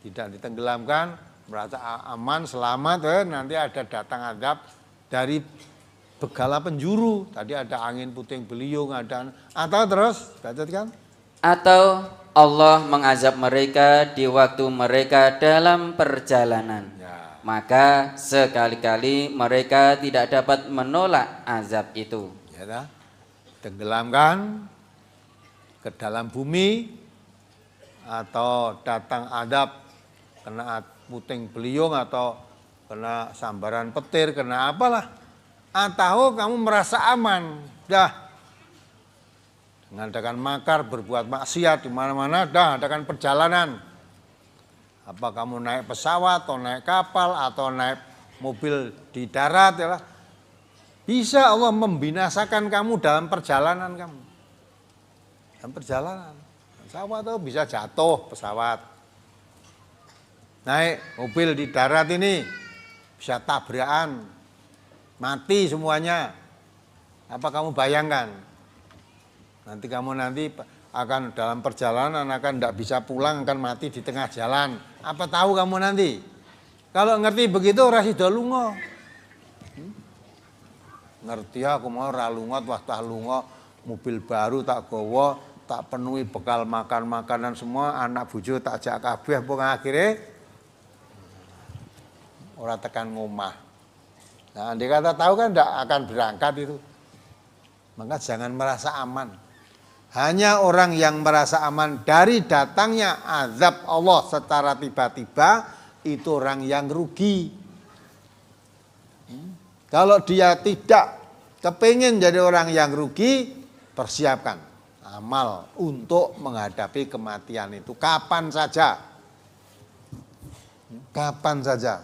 tidak ditenggelamkan, merasa aman, selamat, nanti ada datang azab dari begala penjuru. Tadi ada angin puting beliung, ada. Atau terus, kan? Atau Allah mengazab mereka di waktu mereka dalam perjalanan. Ya. Maka sekali-kali mereka tidak dapat menolak azab itu. Ya, tenggelamkan ke dalam bumi, atau datang azab kena puting beliung, atau kena sambaran petir, kena apalah. Atau kamu merasa aman, dah mengadakan makar, berbuat maksiat di mana-mana, dah adakan perjalanan. Apa kamu naik pesawat, atau naik kapal, atau naik mobil di darat, ya lah. Bisa Allah membinasakan kamu dalam perjalanan kamu. Dalam perjalanan. Pesawat itu bisa jatuh pesawat. Naik mobil di darat ini bisa tabrakan, mati semuanya. Apa kamu bayangkan? Nanti kamu akan dalam perjalanan akan tidak bisa pulang, akan mati di tengah jalan. Apa tahu kamu nanti? Kalau ngerti begitu ora sida lunga. Ngerti aku mau ora lunga, wah tak lunga, mobil baru tak gawa, tak penuhi bekal makan-makanan semua, anak bojo tak jak kabeh, pokok akhirnya ora tekan ngomah. Nah, andai kata tahu kan tidak akan berangkat itu. Maka jangan merasa aman. Hanya orang yang merasa aman dari datangnya azab Allah secara tiba-tiba, itu orang yang rugi. Kalau dia tidak kepingin jadi orang yang rugi, persiapkan amal untuk menghadapi kematian itu kapan saja. Kapan saja.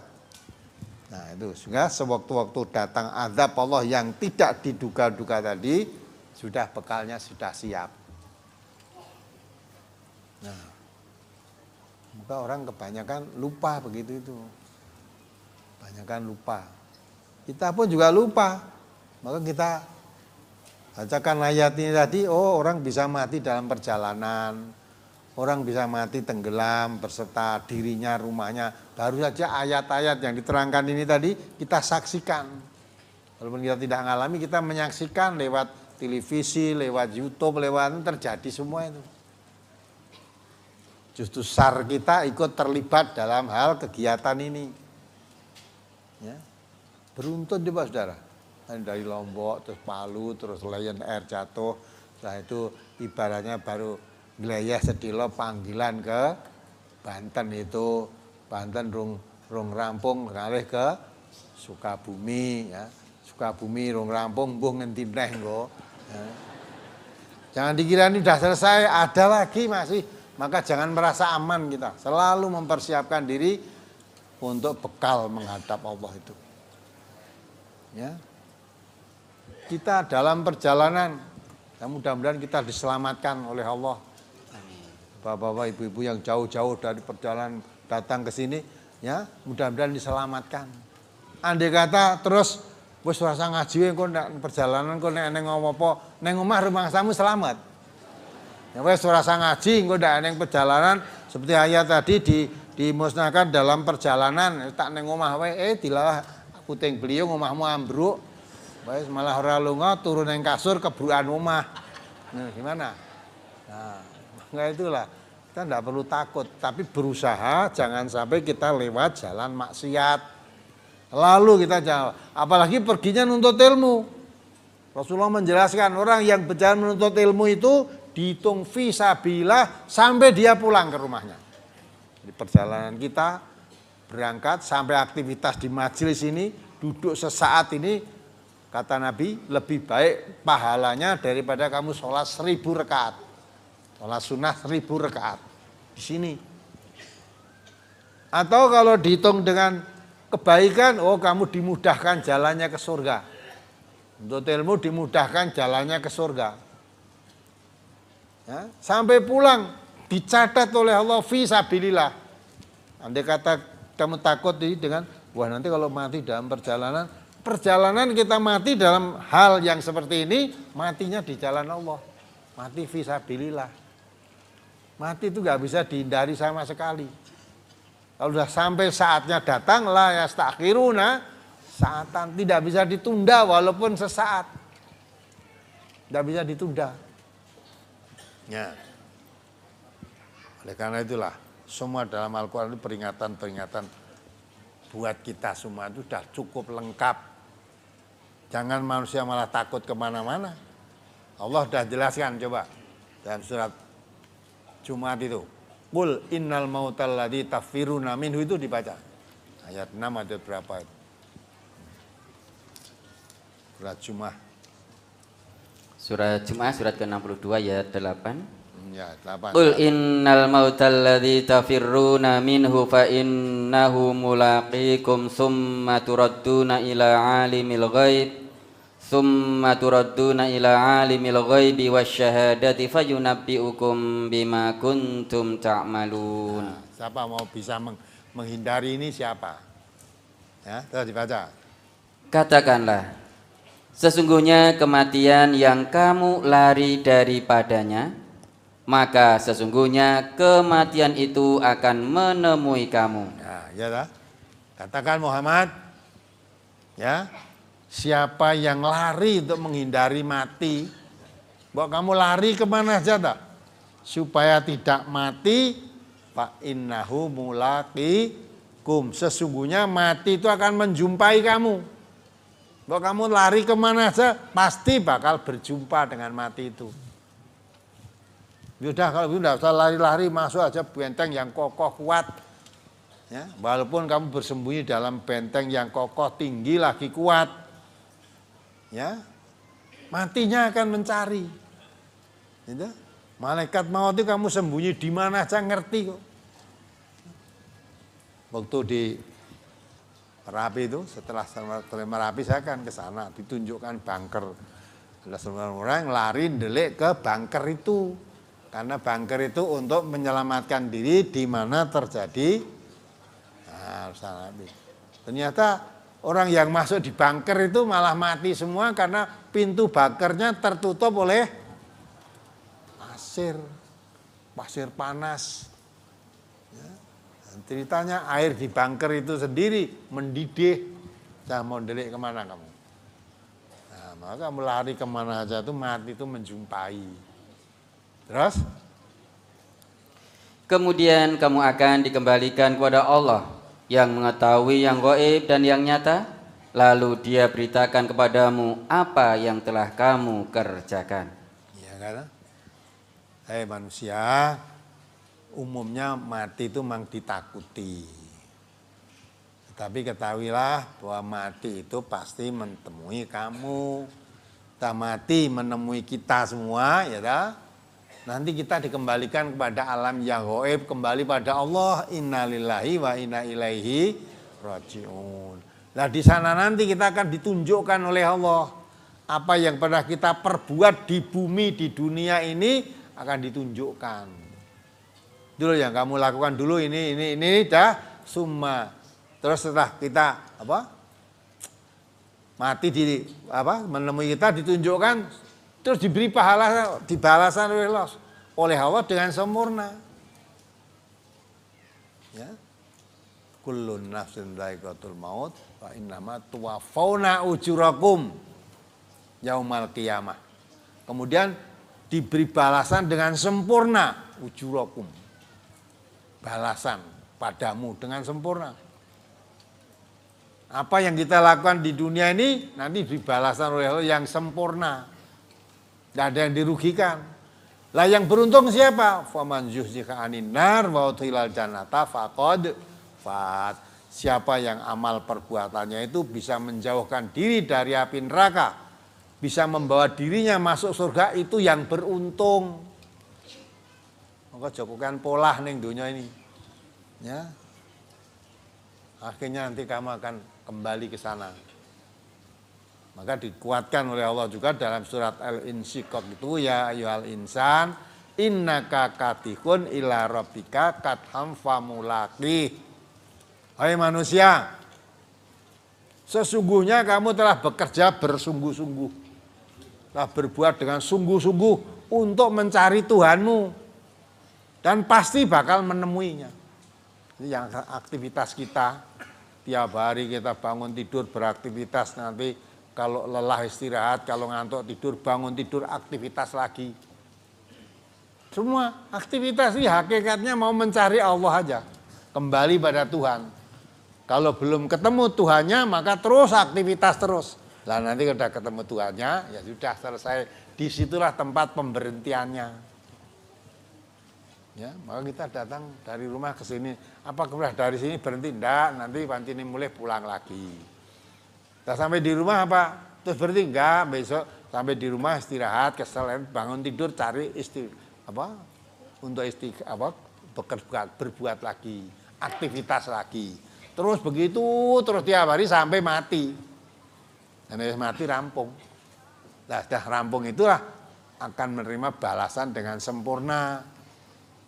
Nah itu, sehingga sewaktu-waktu datang azab Allah yang tidak diduga-duga tadi, sudah bekalnya sudah siap. Nah, maka orang kebanyakan lupa begitu itu. Kebanyakan lupa. Kita pun juga lupa. Maka kita bacakan ayat ini tadi, oh orang bisa mati dalam perjalanan. Orang bisa mati tenggelam beserta dirinya, rumahnya. Baru saja ayat-ayat yang diterangkan ini tadi kita saksikan. Walaupun kita tidak mengalami, kita menyaksikan lewat televisi, lewat YouTube, lewat terjadi semua itu. Justru SAR kita ikut terlibat dalam hal kegiatan ini. Ya. Beruntun coba saudara. Dari Lombok, terus Palu, terus Lion Air jatuh. Setelah itu ibaratnya baru Glayah sedilo panggilan ke Banten itu, Banten rung rampung ngalih ke Sukabumi ya. Sukabumi rung rampung mbuh ngendi neh engko. Ya. Jangan dikira ini sudah selesai, ada lagi masih. Maka jangan merasa aman kita. Selalu mempersiapkan diri untuk bekal menghadap Allah itu. Ya. Kita dalam perjalanan, ya mudah-mudahan kita diselamatkan oleh Allah. Bapak-bapak, ibu-ibu yang jauh-jauh dari perjalanan datang ke sini, ya mudah-mudahan diselamatkan. Andai kata terus wis rasa ngaji kok ndak perjalanan kok nek ngomong apa, neng omah rumangsamu selamat. Ya wis rasa ngaji kok ndak neng perjalanan seperti ayat tadi dimusnahkan dalam perjalanan, tak neng omah wae dilalah puting beliung omahmu ambruk. Wis malah ora lunga turun neng kasur kebrukan omah. Nah, gimana? Nah, enggak itulah. Kita tidak perlu takut, tapi berusaha jangan sampai kita lewat jalan maksiat. Lalu kita jangan, apalagi perginya nuntut ilmu. Rasulullah menjelaskan orang yang berjalan menuntut ilmu itu dihitung fisabilillah sampai dia pulang ke rumahnya. Di perjalanan kita berangkat sampai aktivitas di majelis ini, duduk sesaat ini, kata Nabi lebih baik pahalanya daripada kamu sholat 1000 rakaat. Sholat sunnah 1000 rakaat di sini. Atau kalau dihitung dengan kebaikan, oh kamu dimudahkan jalannya ke surga. Untuk ilmu dimudahkan jalannya ke surga. Ya, sampai pulang dicatat oleh Allah fisabilillah. Andai kata kamu takut dengan, wah nanti kalau mati dalam perjalanan kita mati dalam hal yang seperti ini, matinya di jalan Allah. Mati fisabilillah. Mati itu gak bisa dihindari sama sekali. Kalau sudah sampai saatnya datang, la yastakhiruna saatan, tidak bisa ditunda walaupun sesaat. Tidak bisa ditunda. Ya. Oleh karena itulah, semua dalam Al-Quran itu peringatan-peringatan buat kita semua itu sudah cukup lengkap. Jangan manusia malah takut kemana-mana. Allah sudah jelaskan coba dalam surat Jumat itu. Qul innal mautal ladzi tafiruna minhu itu dibaca. Ayat 6 ayat berapa itu? Surat Jumat. Surat Jumat surat ke-62 ayat 8. Ya, 8. Qul innal mautal ladzi tafiruna minhu fa innahu mulaqikum summa turadduna ila alimil ghaib summa turadduna ila alimil ghaibi wasyahadati fayunabbiukum bima kuntum ta'malun. Nah, siapa mau bisa menghindari ini siapa? Ya, terus dibaca. Katakanlah, sesungguhnya kematian yang kamu lari daripadanya, maka sesungguhnya kematian itu akan menemui kamu. Nah, ya dah. Katakan Muhammad, ya, siapa yang lari untuk menghindari mati, bahwa kamu lari kemana aja tak? Supaya tidak mati, fa innahu mulaqikum. Sesungguhnya mati itu akan menjumpai kamu. Bahwa kamu lari kemana aja, pasti bakal berjumpa dengan mati itu. Sudah, kalau itu tidak usah lari-lari, masuk aja benteng yang kokoh kuat. Ya, walaupun kamu bersembunyi dalam benteng yang kokoh, tinggi lagi kuat. Ya, matinya akan mencari. Gitu? Malaikat maut itu kamu sembunyi di mana aja ngerti kok. Waktu di Merapi itu, setelah Merapi saya kan ke sana, ditunjukkan bunker. Ada semua orang lari ndelik ke bunker itu. Karena bunker itu untuk menyelamatkan diri di mana terjadi ternyata orang yang masuk di bunker itu malah mati semua karena pintu bunkernya tertutup oleh pasir panas. Ceritanya air di bunker itu sendiri mendidih. Saya mau ndelik kemana kamu? Nah, maka kamu lari kemana aja tuh mati itu menjumpai. Terus? Kemudian kamu akan dikembalikan kepada Allah yang mengetahui yang gaib dan yang nyata. Lalu dia beritakan kepadamu apa yang telah kamu kerjakan. Iya kan? Hei manusia, umumnya mati itu memang ditakuti. Tetapi ketahuilah bahwa mati itu pasti menemui kamu. Kita mati menemui kita semua, ya dah. Nanti kita dikembalikan kepada alam yang gaib, kembali pada Allah. Innalillahi wa inna ilaihi rajiun. Nah di sana nanti kita akan ditunjukkan oleh Allah apa yang pernah kita perbuat di bumi, di dunia ini akan ditunjukkan. Dulu yang kamu lakukan dulu ini dah summa. Terus setelah kita mati menemui kita ditunjukkan, terus diberi pahala, dibalasan oleh Allah dengan sempurna. Ya. Kullun nafsin dha'iqatul maut wa innama tuwaffawna ujurakum yaumal qiyamah. Kemudian diberi balasan dengan sempurna, ujurakum. Balasan padamu dengan sempurna. Apa yang kita lakukan di dunia ini nanti dibalasan oleh Allah yang sempurna. Tidak ada yang dirugikan. Lah yang beruntung siapa? Faman zuhziha 'anil nar wa udkhilal jannata faqad faz. Siapa yang amal perbuatannya itu bisa menjauhkan diri dari api neraka, bisa membawa dirinya masuk surga, itu yang beruntung. Maka jokokan pola ning dunia ini. Ya. Akhirnya nanti kamu akan kembali ke sana. Maka dikuatkan oleh Allah juga dalam surat Al-Insyiqaq itu, ya ayyuhal insan innaka katihun ila rabbika katham famulaqih. Hai manusia, sesungguhnya kamu telah bekerja bersungguh-sungguh, telah berbuat dengan sungguh-sungguh untuk mencari Tuhanmu, dan pasti bakal menemuinya. Ini yang aktivitas kita, tiap hari kita bangun tidur beraktivitas, nanti kalau lelah istirahat, kalau ngantuk tidur, bangun tidur aktivitas lagi. Semua aktivitas ini hakikatnya mau mencari Allah aja, kembali pada Tuhan. Kalau belum ketemu Tuhannya, maka terus aktivitas terus. Lah nanti kalau ketemu Tuhannya, ya sudah selesai. Disitulah tempat pemberhentiannya. Ya, maka kita datang dari rumah ke sini. Apa kemudian dari sini berhenti? Enggak, nanti panci ini mulai pulang lagi. Kita sampai di rumah apa? Terus berhenti? Enggak, besok sampai di rumah istirahat, kesel, bangun tidur, cari berbuat lagi, aktivitas lagi. Terus begitu, terus tiap hari sampai mati. Dan mati rampung. Nah, sudah rampung itulah akan menerima balasan dengan sempurna.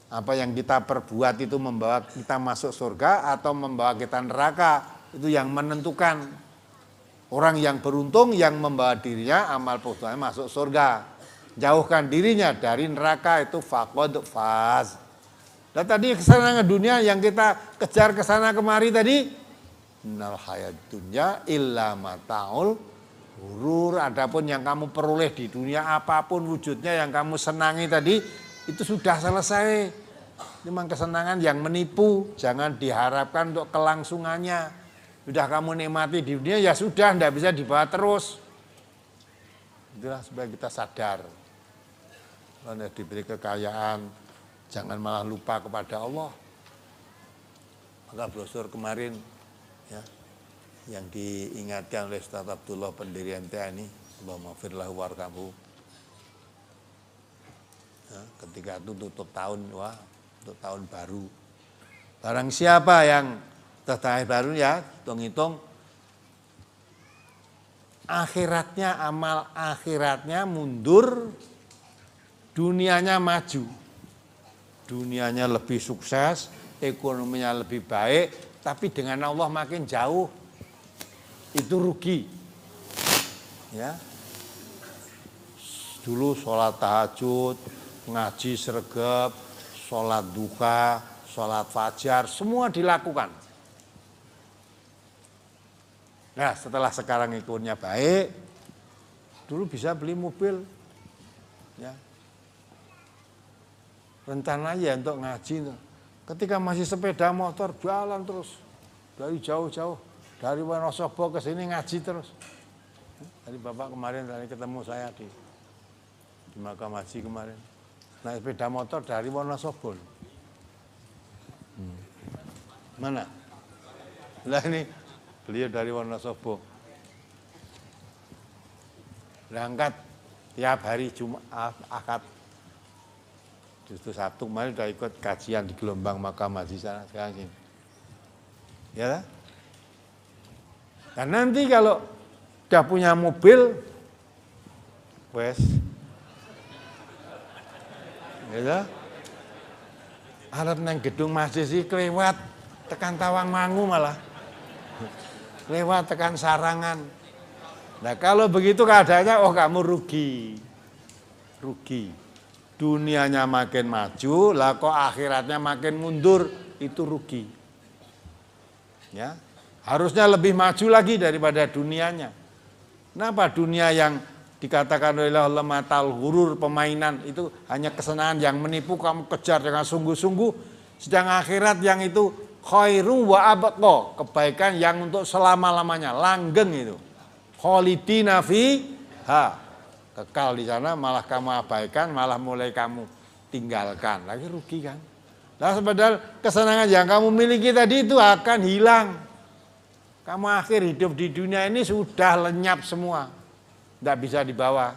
Apa yang kita perbuat itu membawa kita masuk surga atau membawa kita neraka, itu yang menentukan. Orang yang beruntung yang membawa dirinya amal perbuatannya masuk surga. Jauhkan dirinya dari neraka, itu faqad faz. Dan tadi kesenangan dunia yang kita kejar kesana kemari tadi, innal hayat dunya illa mataul ghurur. Adapun yang kamu peroleh di dunia apapun wujudnya yang kamu senangi tadi, itu sudah selesai. Memang kesenangan yang menipu, jangan diharapkan untuk kelangsungannya. Sudah kamu nikmati di dunia, ya sudah, tidak bisa dibawa terus. Itulah supaya kita sadar. Kalau diberi kekayaan, jangan malah lupa kepada Allah. Maka brosur kemarin ya, yang diingatkan oleh Ustaz Abdullah pendiri MTA ini, Allahumma firlahu warhamhu. Ya, ketika itu tutup tahun, untuk tahun baru. Barang siapa yang Tahun baru ya, hitung-hitung akhiratnya, amal akhiratnya mundur, dunianya maju. Dunianya lebih sukses, ekonominya lebih baik, tapi dengan Allah makin jauh. Itu rugi. Ya. Dulu sholat tahajud, ngaji sregep, sholat duha, sholat fajar, semua dilakukan. Nah, setelah sekarang ekonominya baik, dulu bisa beli mobil, ya. Rencananya untuk ngaji, ketika masih sepeda motor jalan terus dari jauh-jauh, dari Wonosobo ke sini ngaji terus. Tadi Bapak kemarin tadi ketemu saya di makam haji kemarin, naik sepeda motor dari Wonosobo. Mana? Lah ini beliau dari Wonosobo. Berangkat tiap hari Jumat, Ahad. Justru Sabtu kemarin udah ikut kajian di gelombang makam haji sana sekarang sini. Ya. Dan nanti kalau udah punya mobil, wes, ya, arep nang gedung masjid sih kelewat tekan Tawangmangu malah. Lewat tekan Sarangan. Nah kalau begitu keadaannya, oh kamu rugi. Rugi. Dunianya makin maju, lah kok akhiratnya makin mundur, itu rugi. Ya, harusnya lebih maju lagi daripada dunianya. Kenapa dunia yang dikatakan oleh Allah matal ghurur, permainan, itu hanya kesenangan yang menipu, kamu kejar dengan sungguh-sungguh, sedang akhirat yang itu khairu wa abqa, kebaikan yang untuk selama-lamanya, langgeng itu. Khalidina fiha, kekal di sana, malah kamu abaikan, malah mulai kamu tinggalkan. Lagi rugi kan? Nah, padahal kesenangan yang kamu miliki tadi itu akan hilang. Kamu akhir hidup di dunia ini sudah lenyap semua. Tidak bisa dibawa.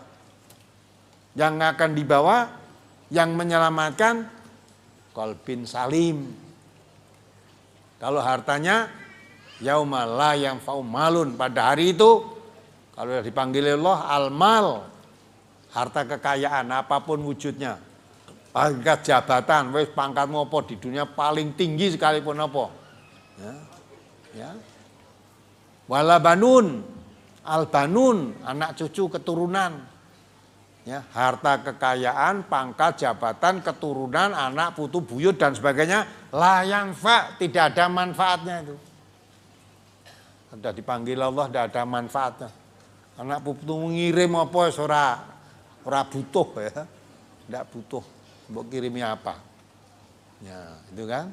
Yang akan dibawa, yang menyelamatkan qalbin salim. Kalau hartanya yauma la yanfa'u malun, pada hari itu kalau dipanggil Allah al-mal, harta kekayaan apapun wujudnya, pangkat jabatan, wis pangkatmu apa di dunia paling tinggi sekalipun apa, ya. Wala banun, al-banun, anak cucu keturunan, ya, harta kekayaan, pangkat jabatan, keturunan, anak putu buyut dan sebagainya, la yanfa, tidak ada manfaatnya itu. Sudah dipanggil Allah, tidak ada manfaatnya. Anak putu ngirim apa ora butuh ya, tidak butuh. Mbok kirimi apa? Ya, itu kan.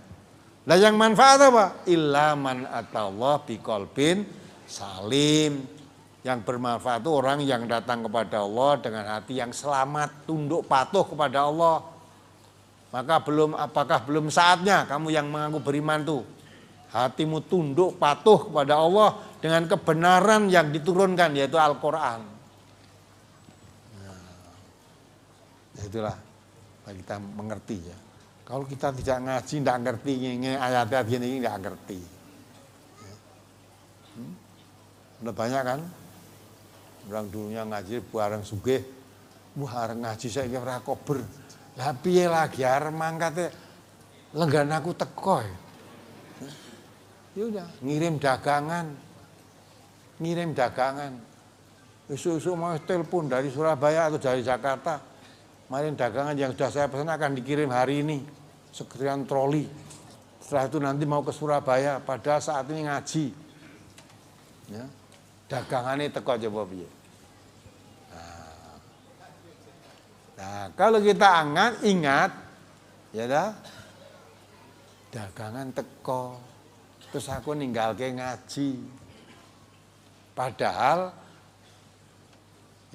Lah yang manfaat apa? Illa man atallah biqalbin salim. Yang bermanfaat itu orang yang datang kepada Allah dengan hati yang selamat, tunduk patuh kepada Allah. Maka apakah belum saatnya kamu yang mengaku beriman tuh, hatimu tunduk patuh kepada Allah dengan kebenaran yang diturunkan, yaitu Al-Quran. Nah, itulah kita mengerti ya. Kalau kita tidak ngaji, tidak ngerti ini ayat-ayat gini, tidak ngerti. Udah banyak kan? Orang dunia ngaji bareng sugih, arep ngaji saiki ora kober. Lah piye lagi arep mangkate lenggan aku teko. Ya udah, ngirim dagangan. Esuk-esuk mau telepon dari Surabaya atau dari Jakarta. Kemarin dagangan yang sudah saya pesan akan dikirim hari ini, sekian troli. Setelah itu nanti mau ke Surabaya, padahal saat ini ngaji. Ya. Dagangannya teko coba piye. Nah, kalau kita ingat, ya dah, dagangan teko, terus aku ninggalke ngaji. Padahal,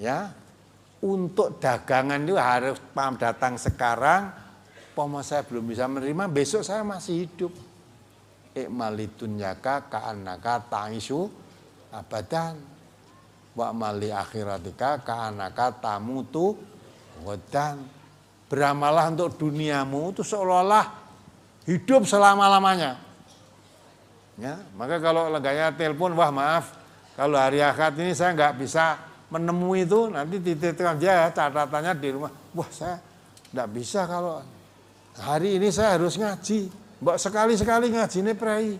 ya, untuk dagangan itu harus datang sekarang, pomo saya belum bisa menerima, besok saya masih hidup. Ikmalitun yaka ka'annaka ta'isu abadan, wa mali akhiratika ka'annaka tamutu wadan. Beramalah untuk duniamu itu seolah-olah hidup selama-lamanya. Ya, maka kalau leganya telepon, wah maaf, kalau hari akad ini saya nggak bisa menemui itu, nanti titipkan dia catatannya di rumah. Wah saya nggak bisa kalau hari ini saya harus ngaji. Mbak sekali-sekali ngaji ini prei.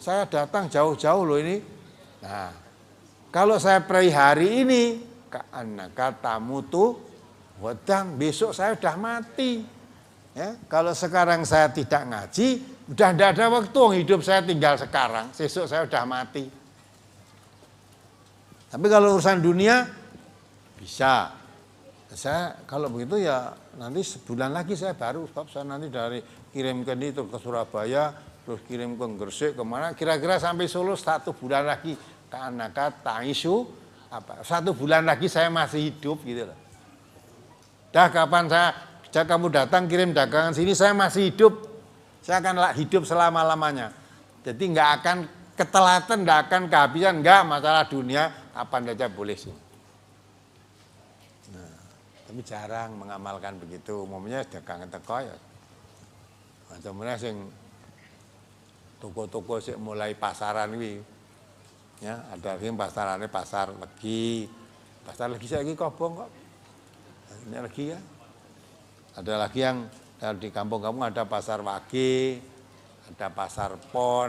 Saya datang jauh-jauh loh ini. Nah, kalau saya prei hari ini, katamu tuh wedang, besok saya udah mati. Ya, kalau sekarang saya tidak ngaji, udah tidak ada waktu, hidup saya tinggal sekarang, besok saya udah mati. Tapi kalau urusan dunia, bisa. Saya kalau begitu ya nanti sebulan lagi saya baru, sebab saya nanti dari kirimkan itu ke Surabaya, terus kirim ke Gresik, kemana, kira-kira sampai Solo 1 bulan lagi. Karena kata isu, 1 bulan lagi saya masih hidup gitu loh. Dah kapan kamu datang kirim dagangan sini, saya masih hidup. Saya akan hidup selama-lamanya. Jadi nggak akan ketelatan, nggak akan kehabisan, nggak masalah dunia, kapan saja boleh sih. Nah, tapi jarang mengamalkan begitu. Umumnya dagangan teko ya. Macam-macam sing toko-toko sih mulai pasaran ini. Ya, ada yang pasarannya pasar legi. Pasar legi saya lagi kobong kok. Ini lagi ya. Ada lagi yang di kampung-kampung ada pasar Wage, ada pasar Pon,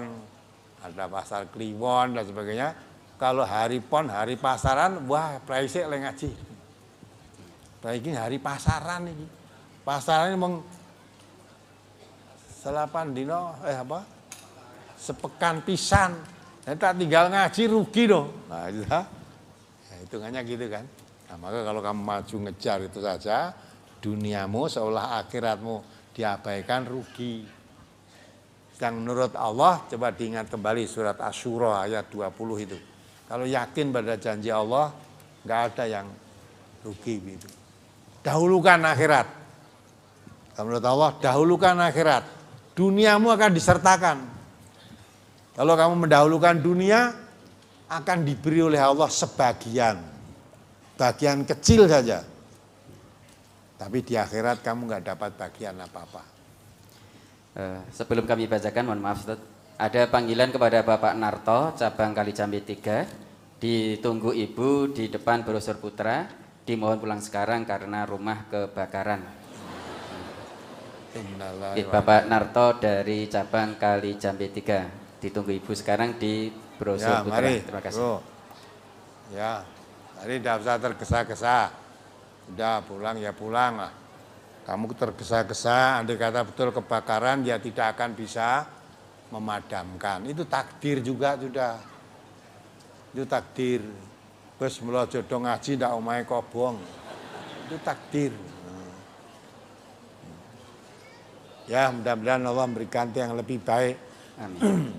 ada pasar Kliwon dan sebagainya. Kalau hari Pon, hari pasaran, wah praise le ngaji. Ini hari pasaran ini. Pasaran ini selapan dino sepekan pisan. Nanti tak tinggal ngaji rugi dong. Nah, itu ya, hitungannya gitu kan. Nah, maka kalau kamu maju ngejar itu saja, duniamu seolah akhiratmu diabaikan, rugi. Yang menurut Allah, coba diingat kembali surat Asy-Syura ayat 20 itu. Kalau yakin pada janji Allah, nggak ada yang rugi gitu. Dahulukan akhirat. Menurut Allah, dahulukan akhirat. Duniamu akan disertakan. Kalau kamu mendahulukan dunia, akan diberi oleh Allah sebagian. Bagian kecil saja. Tapi di akhirat kamu nggak dapat bagian apa-apa. Sebelum kami bacakan, mohon maaf Ustaz, ada panggilan kepada Bapak Narto, cabang Kalijambe 3. Ditunggu Ibu di depan Brosur Putra. Dimohon pulang sekarang karena rumah kebakaran. Bapak Narto dari cabang Kalijambe 3. Ditunggu Ibu sekarang di Brosur ya, Putra. Mari, Terima kasih. bro. Ya, mari tidak usah tergesa-gesa. Udah pulang ya pulang lah. Kamu tergesa-gesa, andai kata betul kebakaran, ya tidak akan bisa memadamkan. Itu takdir juga sudah. Itu takdir. Bes mula jodoh ngaji ndak omahe kobong. Itu takdir. Ya, mudah-mudahan Allah memberikan yang lebih baik. Amin.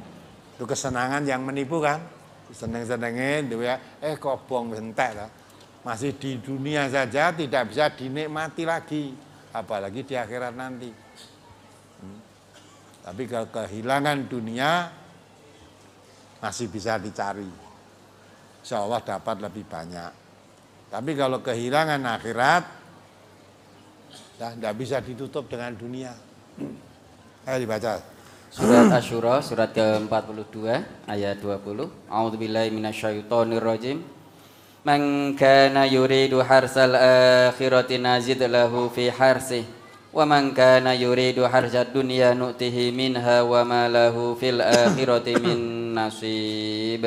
Itu kesenangan yang menipu kan. Seneng-senengin ya, kobong entek lah. Masih di dunia saja tidak bisa dinikmati lagi, apalagi di akhirat nanti. Tapi kalau kehilangan dunia masih bisa dicari. Insya Allah dapat lebih banyak. Tapi kalau kehilangan akhirat, tidak bisa ditutup dengan dunia. Ayo dibaca. Surat Asy-Syura surat ke-42 ayat 20. A'udzubillahi minasyaitonirrajim. Man kana yuridu harsal akhirati nazid lahu fi harsih wa man kana yuridu harsad dunya nu'tihi minha wa ma lahu fil akhirati min nasib.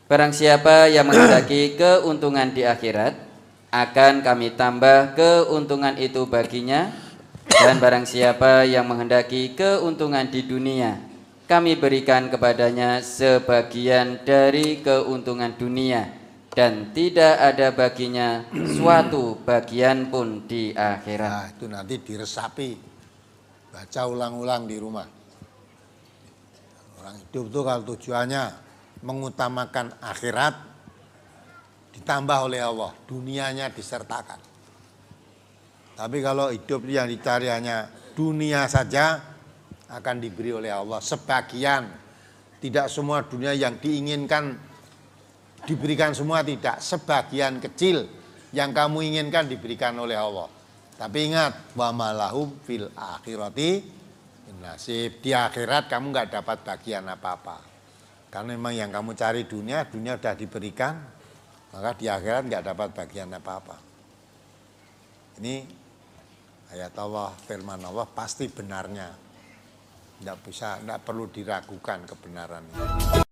Barang siapa yang menghendaki keuntungan di akhirat, akan kami tambah keuntungan itu baginya. Dan barang siapa yang menghendaki keuntungan di dunia, kami berikan kepadanya sebagian dari keuntungan dunia, dan tidak ada baginya suatu bagian pun di akhirat. Nah, itu nanti diresapi, baca ulang-ulang di rumah. Orang hidup itu kalau tujuannya mengutamakan akhirat, ditambah oleh Allah, dunianya disertakan. Tapi kalau hidup yang dicari hanya dunia saja, akan diberi oleh Allah sebagian. Tidak semua dunia yang diinginkan diberikan semua, tidak. Sebagian kecil yang kamu inginkan diberikan oleh Allah. Tapi ingat, wa malahum fil akhirati nasib. Di akhirat kamu nggak dapat bagian apa-apa. Karena memang yang kamu cari dunia sudah diberikan, maka di akhirat nggak dapat bagian apa-apa. Ini ayat Allah, firman Allah pasti benarnya. Nggak perlu diragukan kebenarannya.